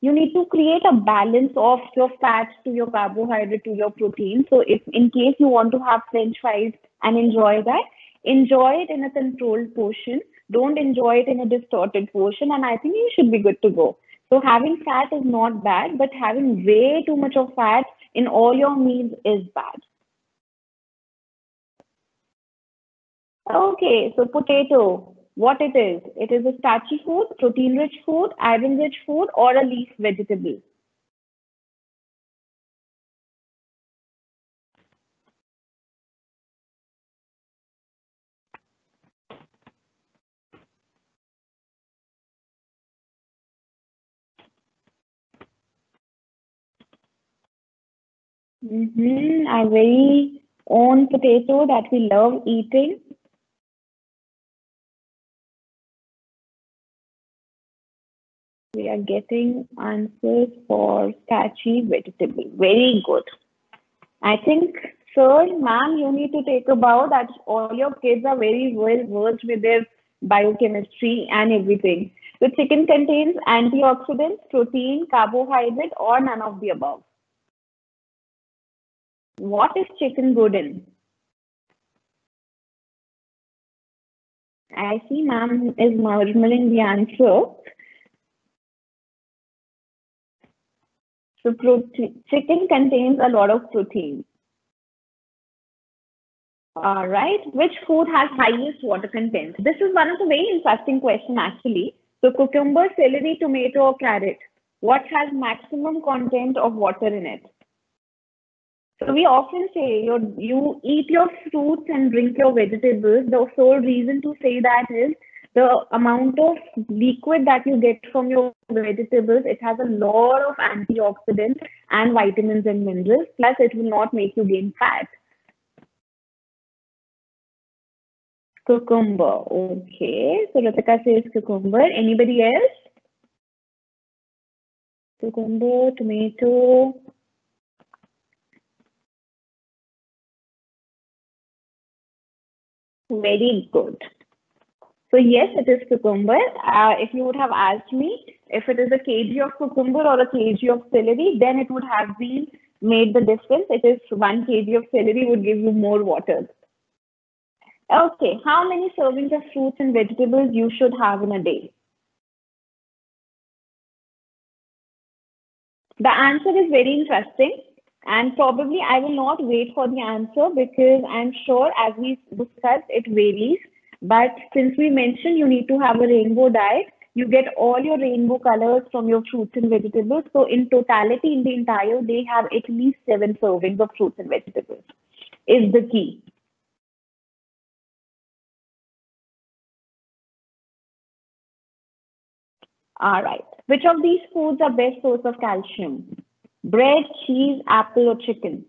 you need to create a balance of your fats to your carbohydrate to your protein. So if in case you want to have French fries and enjoy that, enjoy it in a controlled portion. Don't enjoy it in a distorted portion. And I think you should be good to go. So having fat is not bad, but having way too much of fat in all your meals is bad. Okay, so potato, what it is? It is a starchy food, protein-rich food, iron-rich food, or a leaf vegetable. Our very own potato that we love eating. We are getting answers for starchy vegetable. Very good. I think, sir, ma'am, you need to take a bow that all your kids are very well versed with their biochemistry and everything. The chicken contains antioxidants, protein, carbohydrate, or none of the above. What is chicken good in? I see ma'am is murmuring the answer. So chicken contains a lot of protein. All right. Which food has highest water content? This is one of the very interesting question actually. So cucumber, celery, tomato, or carrot? What has maximum content of water in it? So we often say you eat your fruits and drink your vegetables. The sole reason to say that is the amount of liquid that you get from your vegetables. It has a lot of antioxidants and vitamins and minerals. Plus, it will not make you gain fat. Cucumber. Okay. So Ritika says cucumber. Anybody else? Cucumber, tomato. Very good. So yes, it is cucumber. If you would have asked me if it is a kg of cucumber or a kg of celery, then it would have been made the difference. It is 1 kg of celery would give you more water. Okay, how many servings of fruits and vegetables you should have in a day? The answer is very interesting, and probably I will not wait for the answer because I'm sure as we discussed, it varies. But since we mentioned you need to have a rainbow diet, you get all your rainbow colors from your fruits and vegetables. So in totality, in the entire day, have at least 7 servings of fruits and vegetables is the key. All right. Which of these foods are best source of calcium? Bread, cheese, apple, or chicken?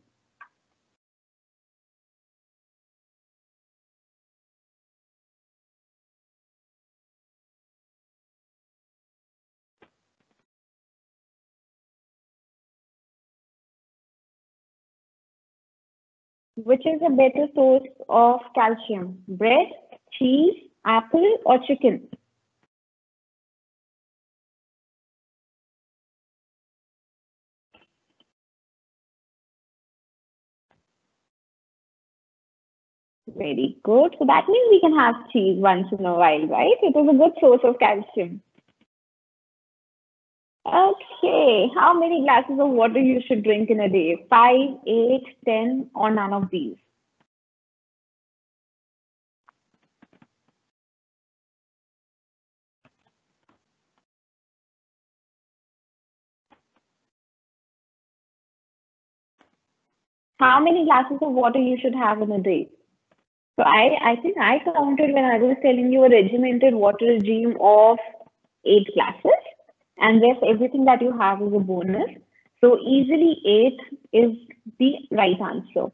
Which is a better source of calcium? Bread, cheese, apple, or chicken? Very good. So that means we can have cheese once in a while, right? It is a good source of calcium. Okay. How many glasses of water you should drink in a day? 5, 8, 10, or none of these? How many glasses of water you should have in a day? So I think I counted when I was telling you a regimented water regime of 8 glasses, and rest everything that you have is a bonus. So easily 8 is the right answer.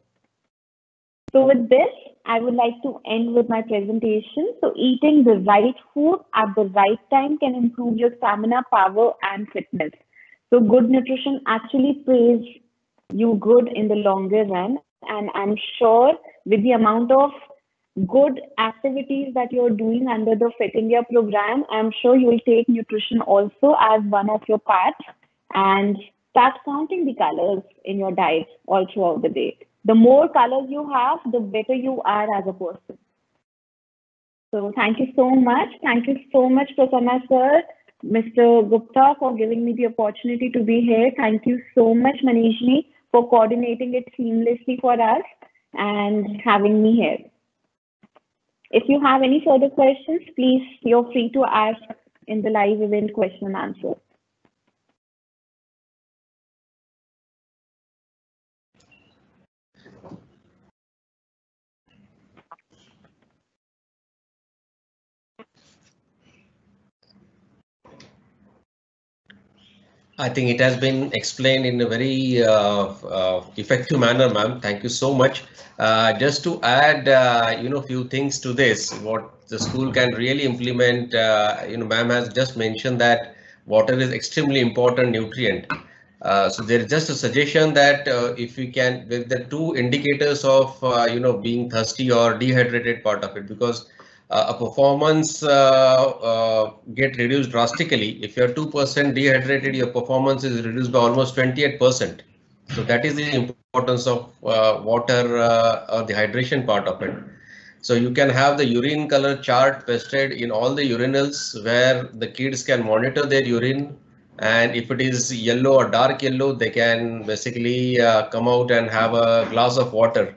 So with this, I would like to end with my presentation. So eating the right food at the right time can improve your stamina, power, and fitness. So good nutrition actually pays you good in the longer run. And I'm sure with the amount of good activities that you're doing under the Fit India program, I'm sure you'll take nutrition also as one of your parts and start counting the colors in your diet all throughout the day. The more colors you have, the better you are as a person. So thank you so much. Thank you so much, Prasanna sir, Mr. Gupta, for giving me the opportunity to be here. Thank you so much, Manishni, for coordinating it seamlessly for us and having me here. If you have any further questions, please feel free to ask in the live event question and answer. I think it has been explained in a very effective manner, ma'am. Thank you so much. Just to add, few things to this, what the school can really implement, ma'am has just mentioned that water is extremely important nutrient. So there is just a suggestion that if we can, with the 2 indicators of, being thirsty or dehydrated part of it, because a performance get reduced drastically. If you're 2% dehydrated, your performance is reduced by almost 28%. So that is the importance of water or the hydration part of it. So you can have the urine color chart pasted in all the urinals where the kids can monitor their urine. And if it is yellow or dark yellow, they can basically come out and have a glass of water.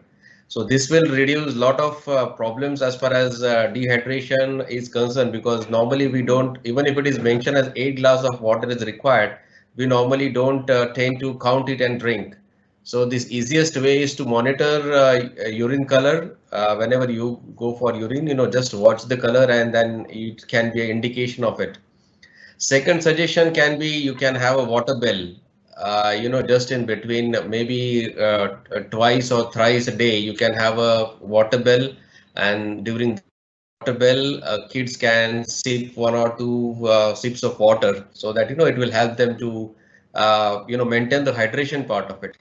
So this will reduce a lot of problems as far as dehydration is concerned, because normally we don't, even if it is mentioned as 8 glasses of water is required, we normally don't tend to count it and drink. So this easiest way is to monitor urine color. Whenever you go for urine, just watch the color and then it can be an indication of it. Second suggestion can be you can have a water bell, just in between, maybe twice or thrice a day, you can have a water bell, and during the water bell, kids can sip 1 or 2 sips of water, so that it will help them to maintain the hydration part of it.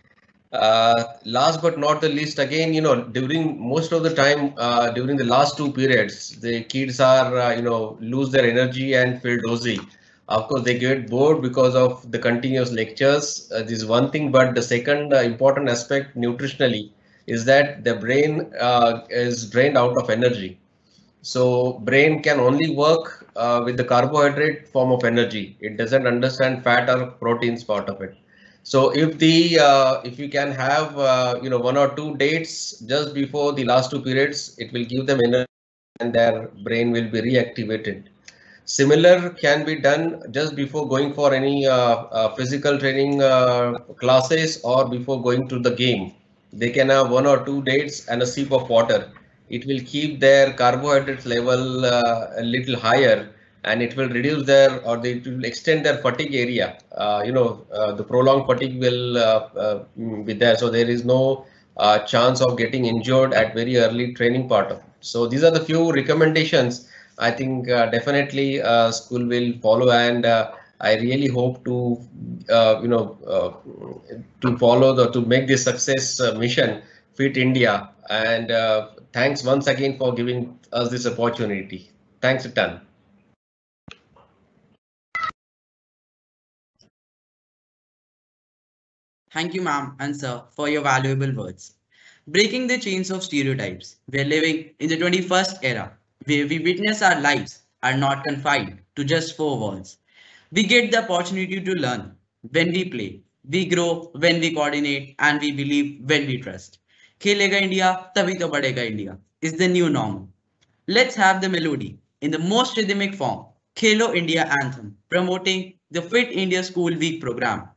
Last but not the least, again, during most of the time, during the last 2 periods, the kids are, lose their energy and feel dozy. Of course, they get bored because of the continuous lectures. This is one thing, but the second important aspect nutritionally is that the brain is drained out of energy. So brain can only work with the carbohydrate form of energy. It doesn't understand fat or proteins part of it. So if you can have 1 or 2 dates just before the last 2 periods, it will give them energy and their brain will be reactivated. Similar can be done just before going for any physical training classes or before going to the game. They can have 1 or 2 dates and a sip of water. It will keep their carbohydrate level a little higher, and it will reduce their, or it will extend their fatigue area. The prolonged fatigue will be there, so there is no chance of getting injured at very early training part of it. So these are the few recommendations I think definitely school will follow, and I really hope to to follow to make this success mission Fit India. And thanks once again for giving us this opportunity. Thanks a ton. Thank you, ma'am and sir, for your valuable words. Breaking the chains of stereotypes. We are living in the 21st era, where we witness our lives are not confined to just 4 walls. We get the opportunity to learn when we play, we grow when we coordinate, and we believe when we trust. Khelega India, tabhi to badega India is the new normal. Let's have the melody in the most rhythmic form, Khelo India Anthem, promoting the Fit India School Week program.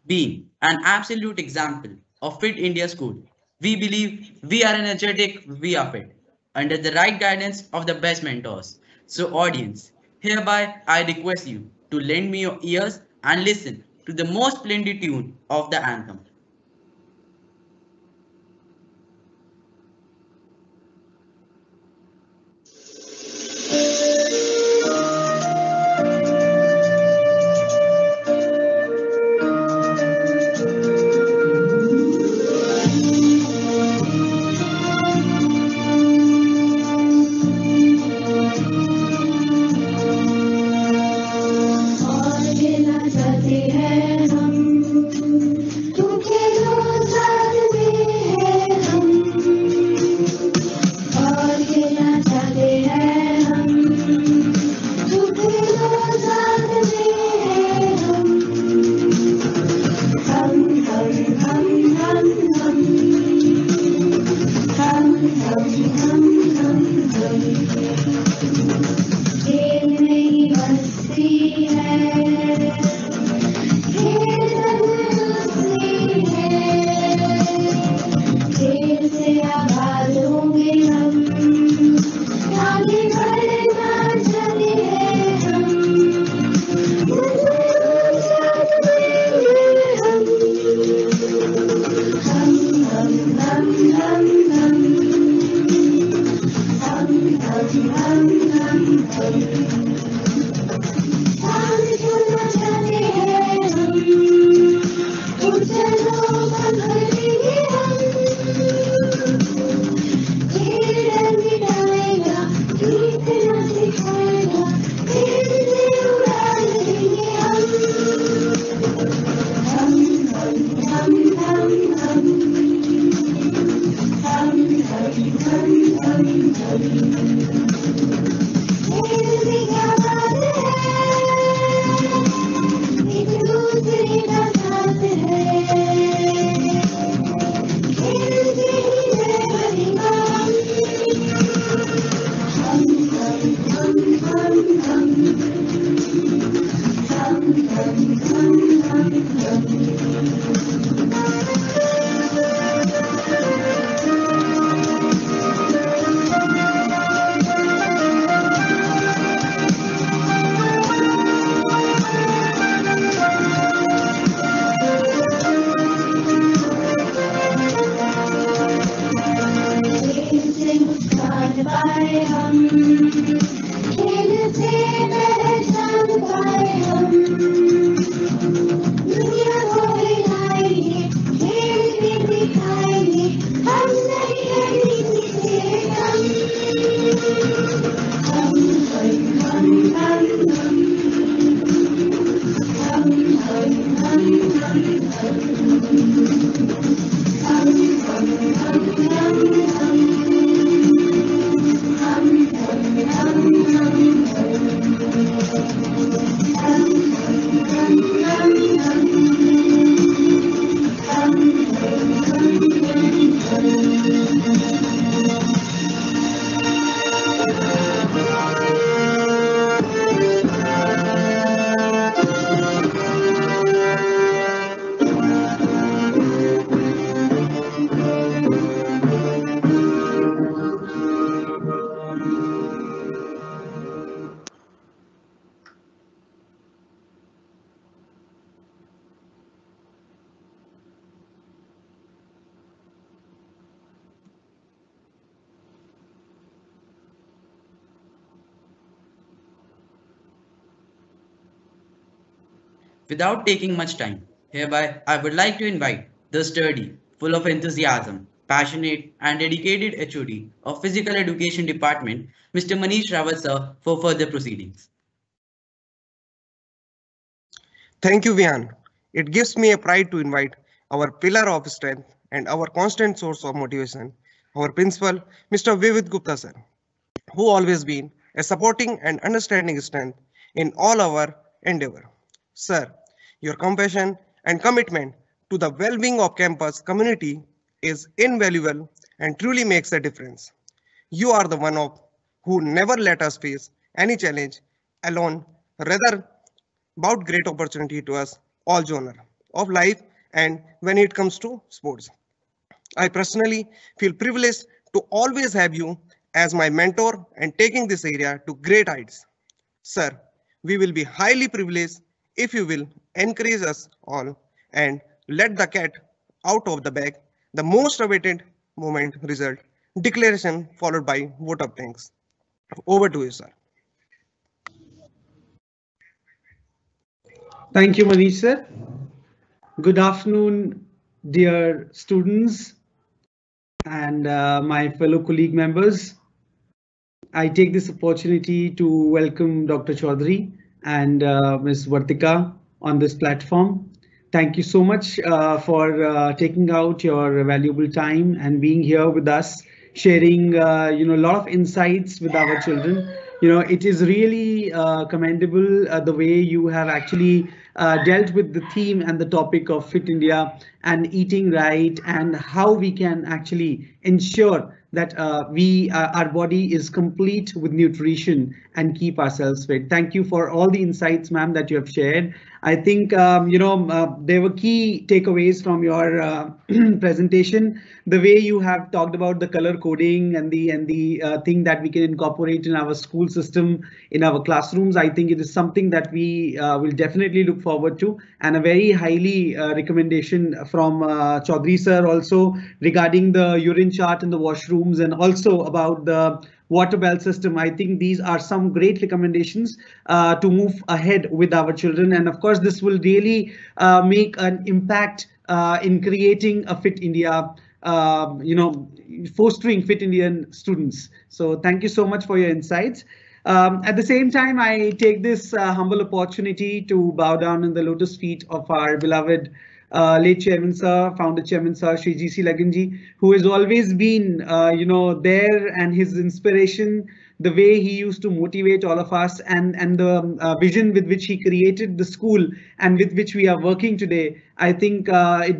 Being an absolute example of Fit India School, we believe we are energetic, we are fit, under the right guidance of the best mentors. So audience, hereby I request you to lend me your ears and listen to the most splendid tune of the anthem. Without taking much time, hereby I would like to invite the sturdy, full of enthusiasm, passionate and dedicated HOD of Physical Education Department, Mr. Manish Rawat sir, for further proceedings. Thank you, Vian. It gives me a pride to invite our pillar of strength and our constant source of motivation, our principal, Mr. Vivid Gupta sir, who always been a supporting and understanding strength in all our endeavor. Sir, your compassion and commitment to the well-being of campus community is invaluable and truly makes a difference. You are the one of who never let us face any challenge alone, rather about great opportunity to us all genre of life and when it comes to sports. I personally feel privileged to always have you as my mentor and taking this area to great heights. Sir, we will be highly privileged if you will encourage us all and let the cat out of the bag, the most awaited moment result, declaration followed by vote of thanks. Over to you, sir. Thank you, Manish sir. Good afternoon, dear students and my fellow colleague members. I take this opportunity to welcome Dr. Chaudhary and Ms. Vartika on this platform. Thank you so much for taking out your valuable time and being here with us, sharing a lot of insights with our children. It is really commendable the way you have actually dealt with the theme and the topic of Fit India and eating right and how we can actually ensure that our body is complete with nutrition and keep ourselves fit. Thank you for all the insights, ma'am, that you have shared. I think there were key takeaways from your presentation. The way you have talked about the color coding and the thing that we can incorporate in our school system, in our classrooms, I think it is something that we will definitely look forward to, and a very highly recommendation from Chaudhary sir also regarding the urine chart in the washrooms and also about the water bell system. I think these are some great recommendations to move ahead with our children, and of course this will really make an impact in creating a Fit India, fostering Fit Indian students. So thank you so much for your insights. At the same time, I take this humble opportunity to bow down in the lotus feet of our beloved late chairman sir, founder chairman sir, Shri G.C. Laganji, who has always been, there, and his inspiration, the way he used to motivate all of us, and the vision with which he created the school and with which we are working today. I think it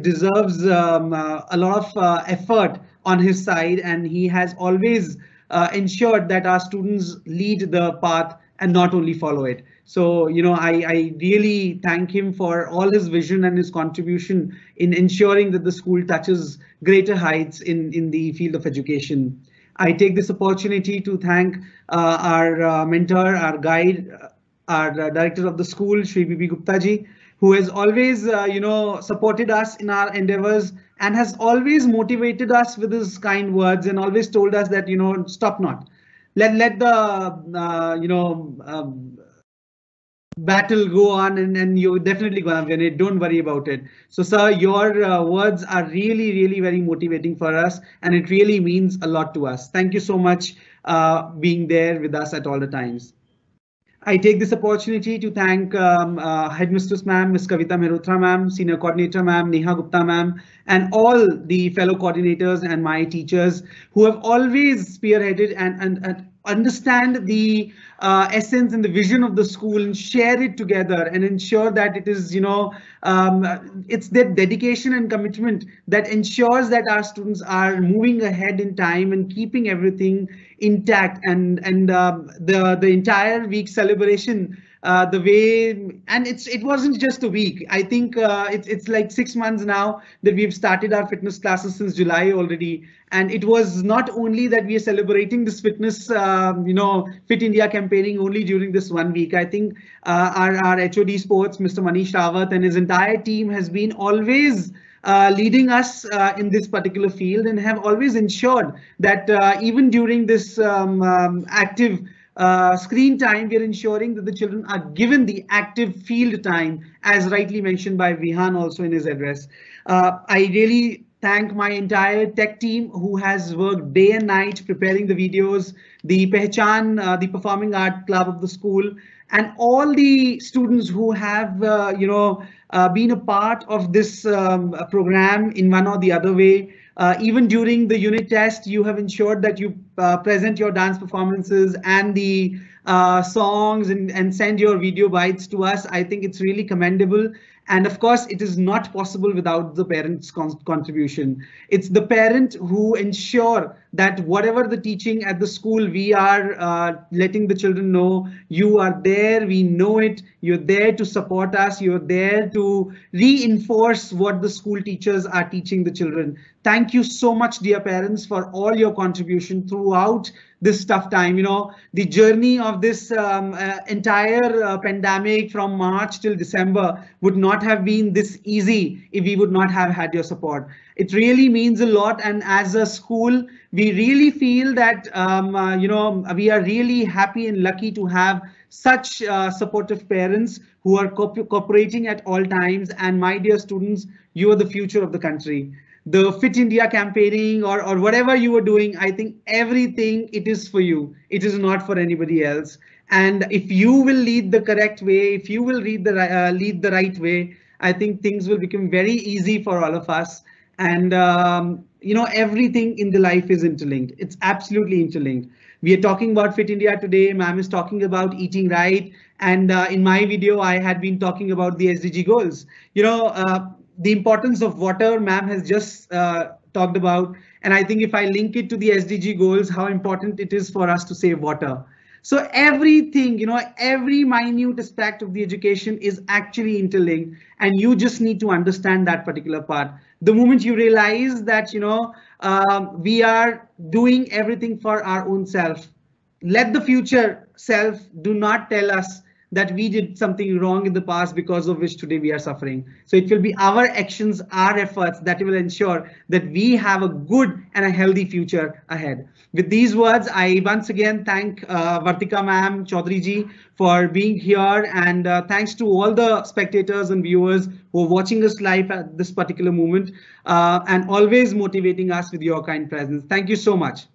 deserves a lot of effort on his side, and he has always ensured that our students lead the path and not only follow it. So, I really thank him for all his vision and his contribution in ensuring that the school touches greater heights in the field of education. I take this opportunity to thank our mentor, our guide, our director of the school, Shri B.B. Gupta ji, who has always, supported us in our endeavors and has always motivated us with his kind words and always told us that, stop not. Let the, battle go on, and you're definitely gonna win it. Don't worry about it. So, sir, your words are really, really very motivating for us, and it really means a lot to us. Thank you so much being there with us at all the times. I take this opportunity to thank Headmistress Ma'am, Ms. Kavita Mehrotra Ma'am, Senior Coordinator Ma'am, Neha Gupta Ma'am, and all the fellow coordinators and my teachers who have always spearheaded and understand the essence and the vision of the school and share it together and ensure that it is, it's their dedication and commitment that ensures that our students are moving ahead in time and keeping everything intact, and the entire week celebration, the way, and it wasn't just a week. I think it's like 6 months now that we've started our fitness classes since July already, and it was not only that we are celebrating this fitness, Fit India campaigning only during this 1 week. I think our HOD Sports, Mr. Manish Rawat, and his entire team has been always leading us in this particular field and have always ensured that even during this active screen time, we are ensuring that the children are given the active field time, as rightly mentioned by Vihan also in his address. I really thank my entire tech team who has worked day and night preparing the videos, the Pehchan, the Performing Art Club of the school, and all the students who have, been a part of this program in one or the other way. Even during the unit test, you have ensured that you present your dance performances and the songs and send your video bites to us. I think it's really commendable. And of course, it is not possible without the parents' contribution. It's the parent who ensure that whatever the teaching at the school, we are letting the children know you are there, we know it, you're there to support us, you're there to reinforce what the school teachers are teaching the children. Thank you so much, dear parents, for all your contribution throughout this tough time. The journey of this entire pandemic from March till December would not have been this easy if we would not have had your support. It really means a lot, and as a school, we really feel that we are really happy and lucky to have such supportive parents who are cooperating at all times. And my dear students, you are the future of the country. The Fit India campaigning or whatever you are doing, I think everything, it is for you. It is not for anybody else. And if you will lead the correct way, if you will lead the right way, I think things will become very easy for all of us. And everything in the life is interlinked. It's absolutely interlinked. We are talking about Fit India today. Ma'am is talking about eating right. And in my video, I had been talking about the SDG goals. The importance of water, ma'am has just talked about. And I think if I link it to the SDG goals, how important it is for us to save water. So everything, every minute aspect of the education is actually interlinked, and you just need to understand that particular part. The moment you realize that, we are doing everything for our own self, let the future self do not tell us that we did something wrong in the past because of which today we are suffering. So it will be our actions, our efforts that will ensure that we have a good and a healthy future ahead. With these words, I once again thank Vartika ma'am, Chaudhary ji for being here, and thanks to all the spectators and viewers who are watching us live at this particular moment and always motivating us with your kind presence. Thank you so much.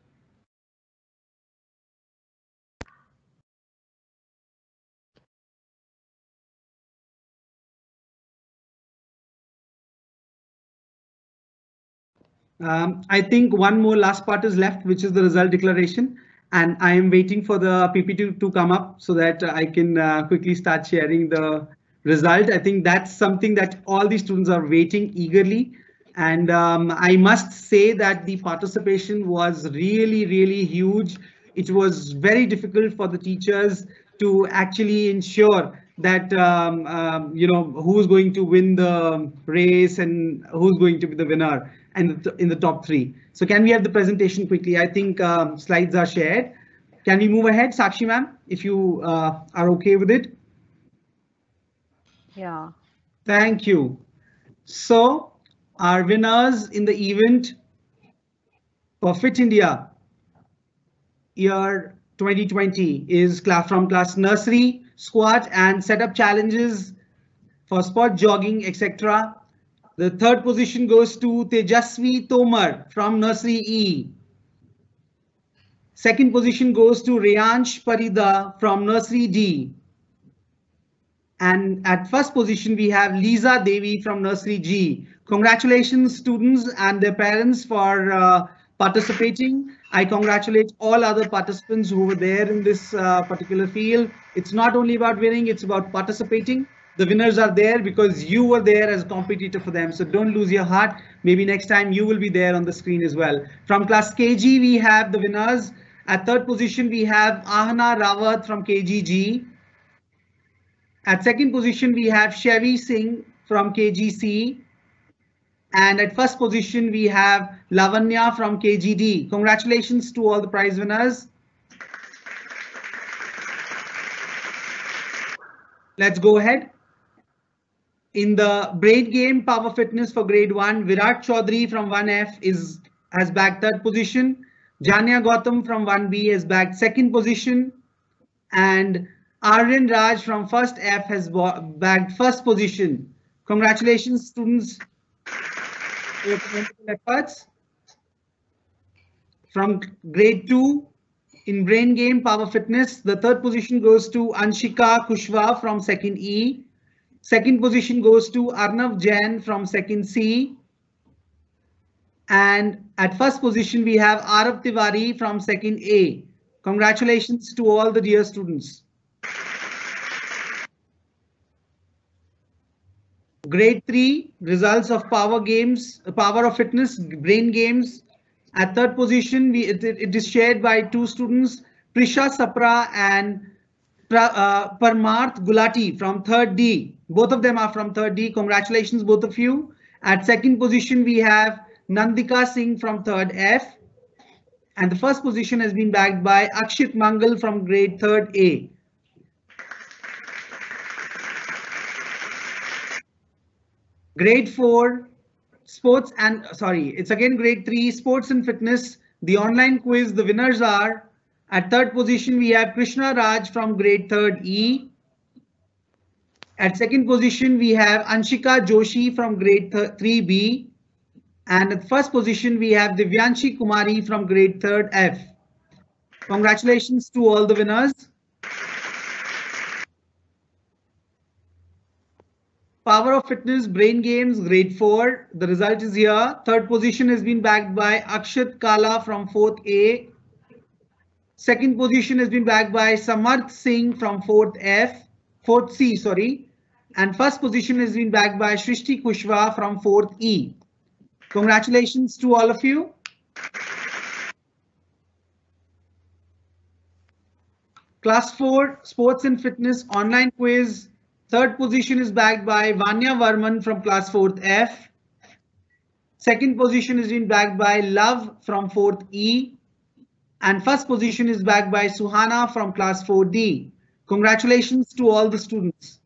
I think one more last part is left, which is the result declaration. And I am waiting for the PPT to come up so that I can quickly start sharing the result. I think that's something that all the students are waiting eagerly. And I must say that the participation was really, really huge. It was very difficult for the teachers to actually ensure that, who's going to win the race and who's going to be the winner and in the top 3. So can we have the presentation quickly? I think slides are shared. Can we move ahead, Sakshi ma'am, if you are okay with it? Yeah. Thank you. So our winners in the event for Fit India year 2020 is from class nursery, squat and setup challenges for spot jogging, etc. The third position goes to Tejasvi Tomar from nursery E. Second position goes to Reyansh Parida from nursery D. And at first position, we have Lisa Devi from Nursery G. Congratulations, students and their parents, for participating. I congratulate all other participants who were there in this particular field. It's not only about winning, it's about participating. The winners are there because you were there as a competitor for them. So don't lose your heart. Maybe next time you will be there on the screen as well. From class KG, we have the winners. At third position, we have Ahana Rawat from KGG. At second position, we have Chevy Singh from KGC. And at first position, we have Lavanya from KGD. Congratulations to all the prize winners. Let's go ahead. In the braid game, Power Fitness for grade 1, Virat Chaudhary from 1F has bagged third position. Janya Gautam from 1B has bagged second position. And Aryan Raj from first F has bagged first position. Congratulations, students, for your commendable efforts. From grade 2, in brain game Power Fitness, the third position goes to Anshika Kushwa from second E. Second position goes to Arnav Jain from second C. And at first position, we have Arav Tiwari from second A. Congratulations to all the dear students. Grade 3, results of Power of Fitness, brain games. At third position, it is shared by two students, Prisha Sapra and Parmarth Gulati from third D. Both of them are from third D. Congratulations, both of you. At second position, we have Nandika Singh from third F. And the first position has been bagged by Akshit Mangal from grade 3rd A. Grade 4, it's again grade 3, sports and fitness. The online quiz, the winners are, at third position, we have Krishna Raj from grade 3rd E. At second position, we have Anshika Joshi from grade 3B. And at first position, we have Divyanshi Kumari from grade 3rd F. Congratulations to all the winners. Power of Fitness brain games grade 4. The result is here. Third position has been bagged by Akshat Kala from 4th A. Second position has been bagged by Samarth Singh from 4th C, sorry. And first position has been bagged by Shrishti Kushwa from 4th E. Congratulations to all of you. Class 4 sports and fitness online quiz. Third position is bagged by Vanya Varman from class 4th F. Second position is been bagged by Love from 4th E. And first position is bagged by Suhana from class 4D. Congratulations to all the students.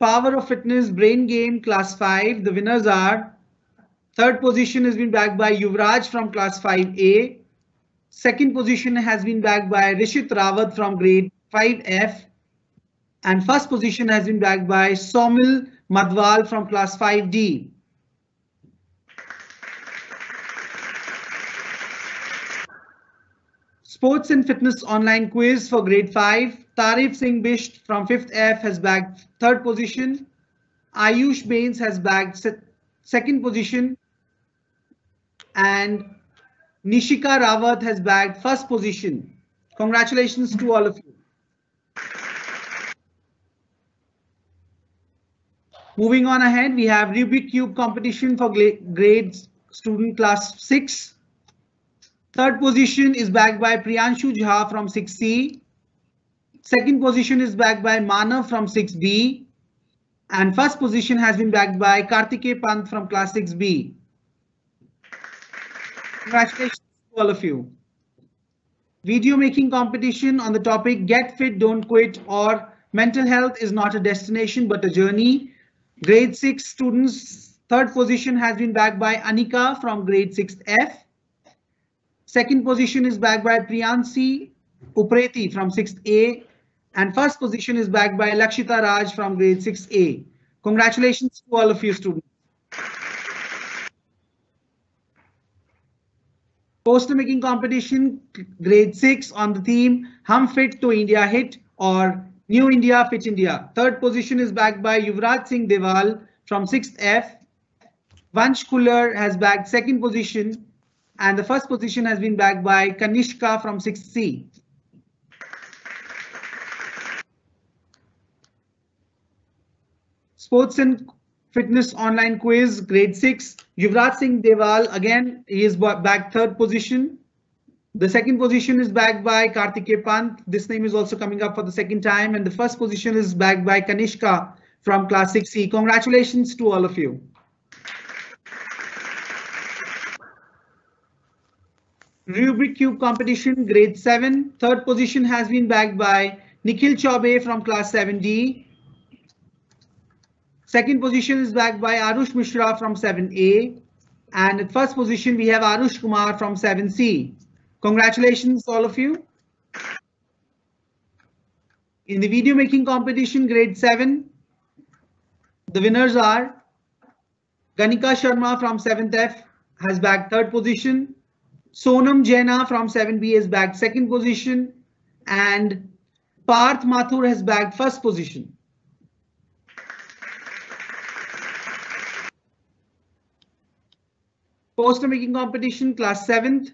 Power of Fitness brain game class 5. The winners are, third position has been bagged by Yuvraj from class 5A. Second position has been bagged by Rishit Rawat from grade 5F. And first position has been bagged by Somil Madwal from class 5D. Sports and fitness online quiz for grade 5. Tarif Singh Bisht from 5th F has bagged third position. Ayush Bains has bagged second position. And Nishika Rawat has bagged first position. Congratulations to all of you. Moving on ahead, we have Rubik Cube competition for grades student class 6. Third position is bagged by Priyanshu Jha from 6C. Second position is bagged by Manav from 6B. And first position has been bagged by Kartike Pant from class 6B. Congratulations to all of you. Video making competition on the topic Get Fit, Don't Quit, or Mental Health is not a destination but a journey. Grade 6 students, third position has been bagged by Anika from grade 6th F. Second position is bagged by Priyansi Upreti from 6th A. And first position is bagged by Lakshita Raj from grade 6A. Congratulations to all of you students. Poster making competition grade 6 on the theme Hum Fit to India Hit, or New India Fit India. Third position is bagged by Yuvraj Singh Deval from 6th F. Vansh Kuller has bagged second position, and the first position has been bagged by Kanishka from 6th C. Sports and Fitness Online Quiz, grade 6. Yuvraj Singh Deval, again, he is bagged third position. The second position is bagged by Kartikeya Pant. This name is also coming up for the second time. And the first position is bagged by Kanishka from class 6C. Congratulations to all of you. Rubik Cube competition, grade 7. Third position has been bagged by Nikhil Chaube from class 7D. Second position is bagged by Arush Mishra from 7A. And at first position, we have Arush Kumar from 7C. Congratulations, all of you. In the video making competition, grade 7, the winners are Ganika Sharma from 7th F has bagged third position. Sonam Jaina from 7B has bagged second position. And Parth Mathur has bagged first position. Poster making competition, class 7th.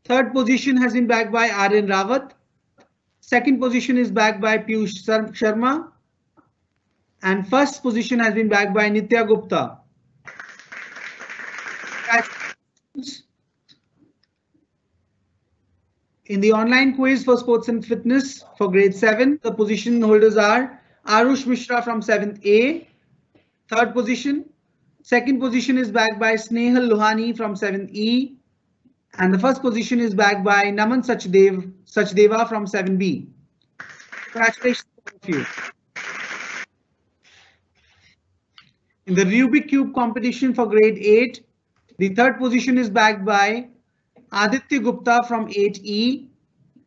Third position has been bagged by Aryan Rawat. Second position is bagged by Piyush Sharma. And first position has been bagged by Nitya Gupta. In the online quiz for sports and fitness for grade 7, the position holders are Arush Mishra from 7th A, third position. Second position is bagged by Snehal Lohani from 7th E. And the first position is bagged by Naman Sachdeva from 7B. Congratulations to you. In the Rubik Cube competition for grade 8, the third position is bagged by Aditya Gupta from 8E.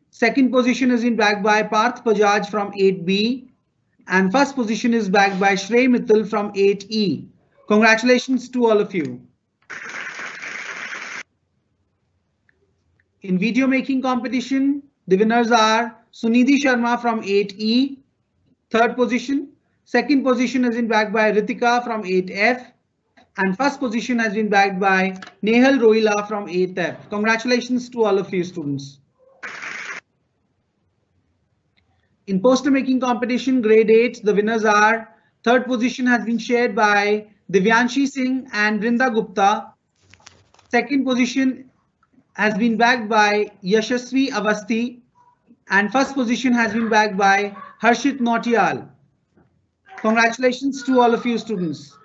Second position is bagged by Parth Bajaj from 8B. And first position is bagged by Shrey Mittal from 8E. Congratulations to all of you. In video making competition, the winners are Sunidhi Sharma from 8E, third position. Second position has been bagged by Ritika from 8F. And first position has been bagged by Nehal Rohila from 8F. Congratulations to all of you students. In poster making competition, grade 8, the winners are third position has been shared by Divyanshi Singh and Brinda Gupta. Second position has been bagged by Yashasvi Avasti, and first position has been bagged by Harshit Nautiyal. Congratulations to all of you students.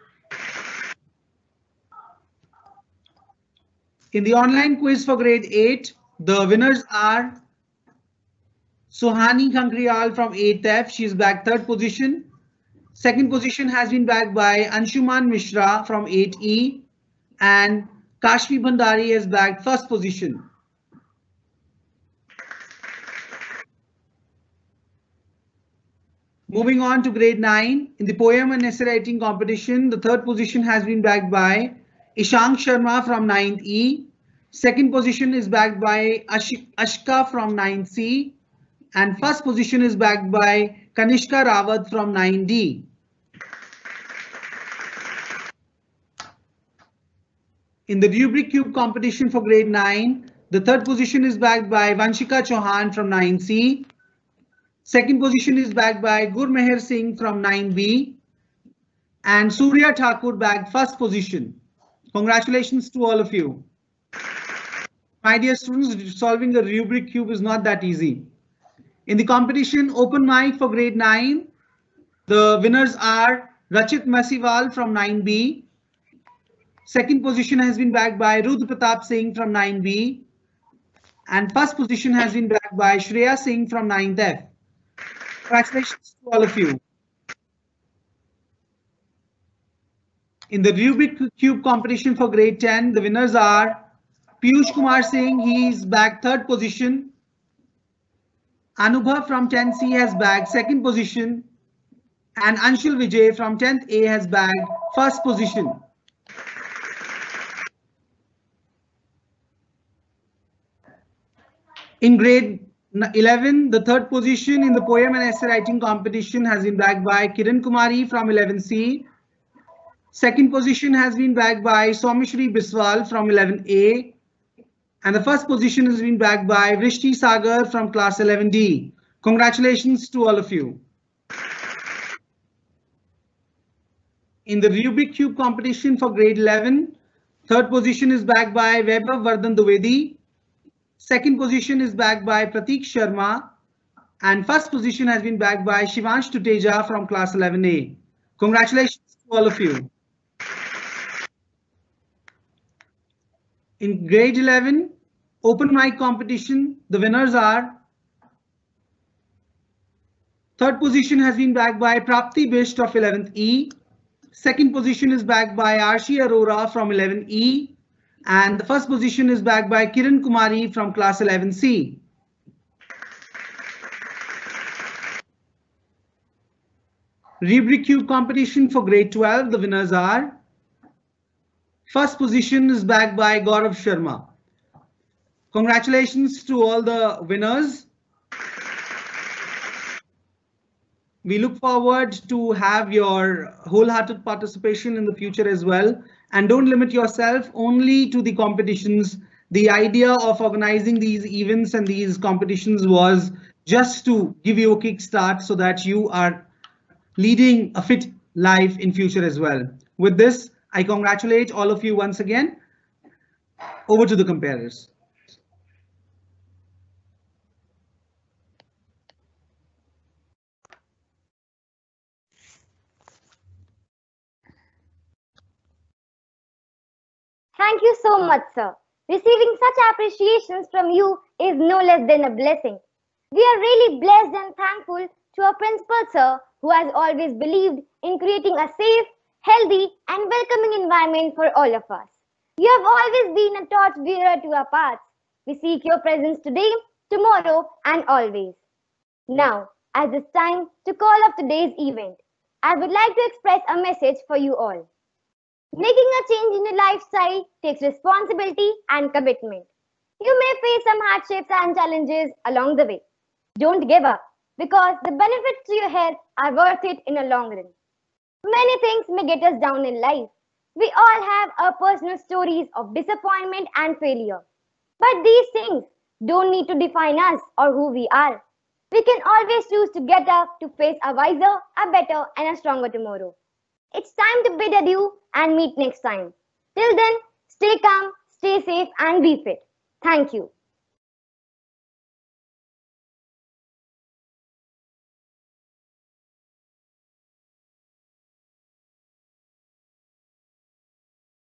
In the online quiz for grade 8, the winners are Suhani Khankriyal from 8th F. She is bagged third position. Second position has been bagged by Anshuman Mishra from 8E, and Kashmi Bhandari has bagged first position. Moving on to grade 9, in the poem and essay writing competition, the third position has been bagged by Ishank Sharma from 9th E. Second position is bagged by Ashka from 9th C. And first position is bagged by Kanishka Rawat from 9D. In the Rubik Cube competition for grade 9, the third position is bagged by Vanshika Chauhan from 9C. Second position is bagged by Gurmeher Singh from 9B. And Surya Thakur bagged first position. Congratulations to all of you. My dear students, solving the Rubik Cube is not that easy. In the competition open mic for grade 9, the winners are Rachit Masiwal from 9B. Second position has been bagged by Rudra Pratap Singh from 9B. And first position has been bagged by Shreya Singh from 9th F. Congratulations to all of you. In the Rubik Cube competition for grade 10, the winners are Piyush Kumar Singh, he is bagged third position. Anubhav from 10C has bagged second position. And Anshul Vijay from 10th A has bagged first position. In grade 11, the third position in the poem and essay writing competition has been bagged by Kiran Kumari from 11C. Second position has been bagged by Somishri Biswal from 11A. And the first position has been bagged by Vrishti Sagar from class 11D. Congratulations to all of you. In the Rubik Cube competition for grade 11, third position is bagged by Vaibhav Vardhan Dwivedi. Second position is bagged by Prateek Sharma. And first position has been bagged by Shivansh Tuteja from class 11A. Congratulations to all of you. In grade 11, open mic competition, the winners are: third position has been bagged by Prapti Bisht of 11th E. Second position is bagged by Arshi Arora from 11E. And the first position is bagged by Kiran Kumari from class 11C. Rubik Cube competition for grade 12, the winners are: first position is bagged by Gaurav Sharma. Congratulations to all the winners. We look forward to have your wholehearted participation in the future as well. And don't limit yourself only to the competitions. The idea of organizing these events and these competitions was just to give you a kickstart so that you are leading a fit life in future as well. With this, I congratulate all of you once again. Over to the comparers. Thank you so much, sir. Receiving such appreciations from you is no less than a blessing. We are really blessed and thankful to our principal, sir, who has always believed in creating a safe, healthy, and welcoming environment for all of us. You have always been a torch-bearer to our paths. We seek your presence today, tomorrow, and always. Now, as it's time to call off today's event, I would like to express a message for you all. Making a change in your lifestyle takes responsibility and commitment. You may face some hardships and challenges along the way. Don't give up, because the benefits to your health are worth it in the long run. Many things may get us down in life. We all have our personal stories of disappointment and failure. But these things don't need to define us or who we are. We can always choose to get up to face a wiser, a better, and a stronger tomorrow. It's time to bid adieu and meet next time. Till then, stay calm, stay safe, and be fit. Thank you.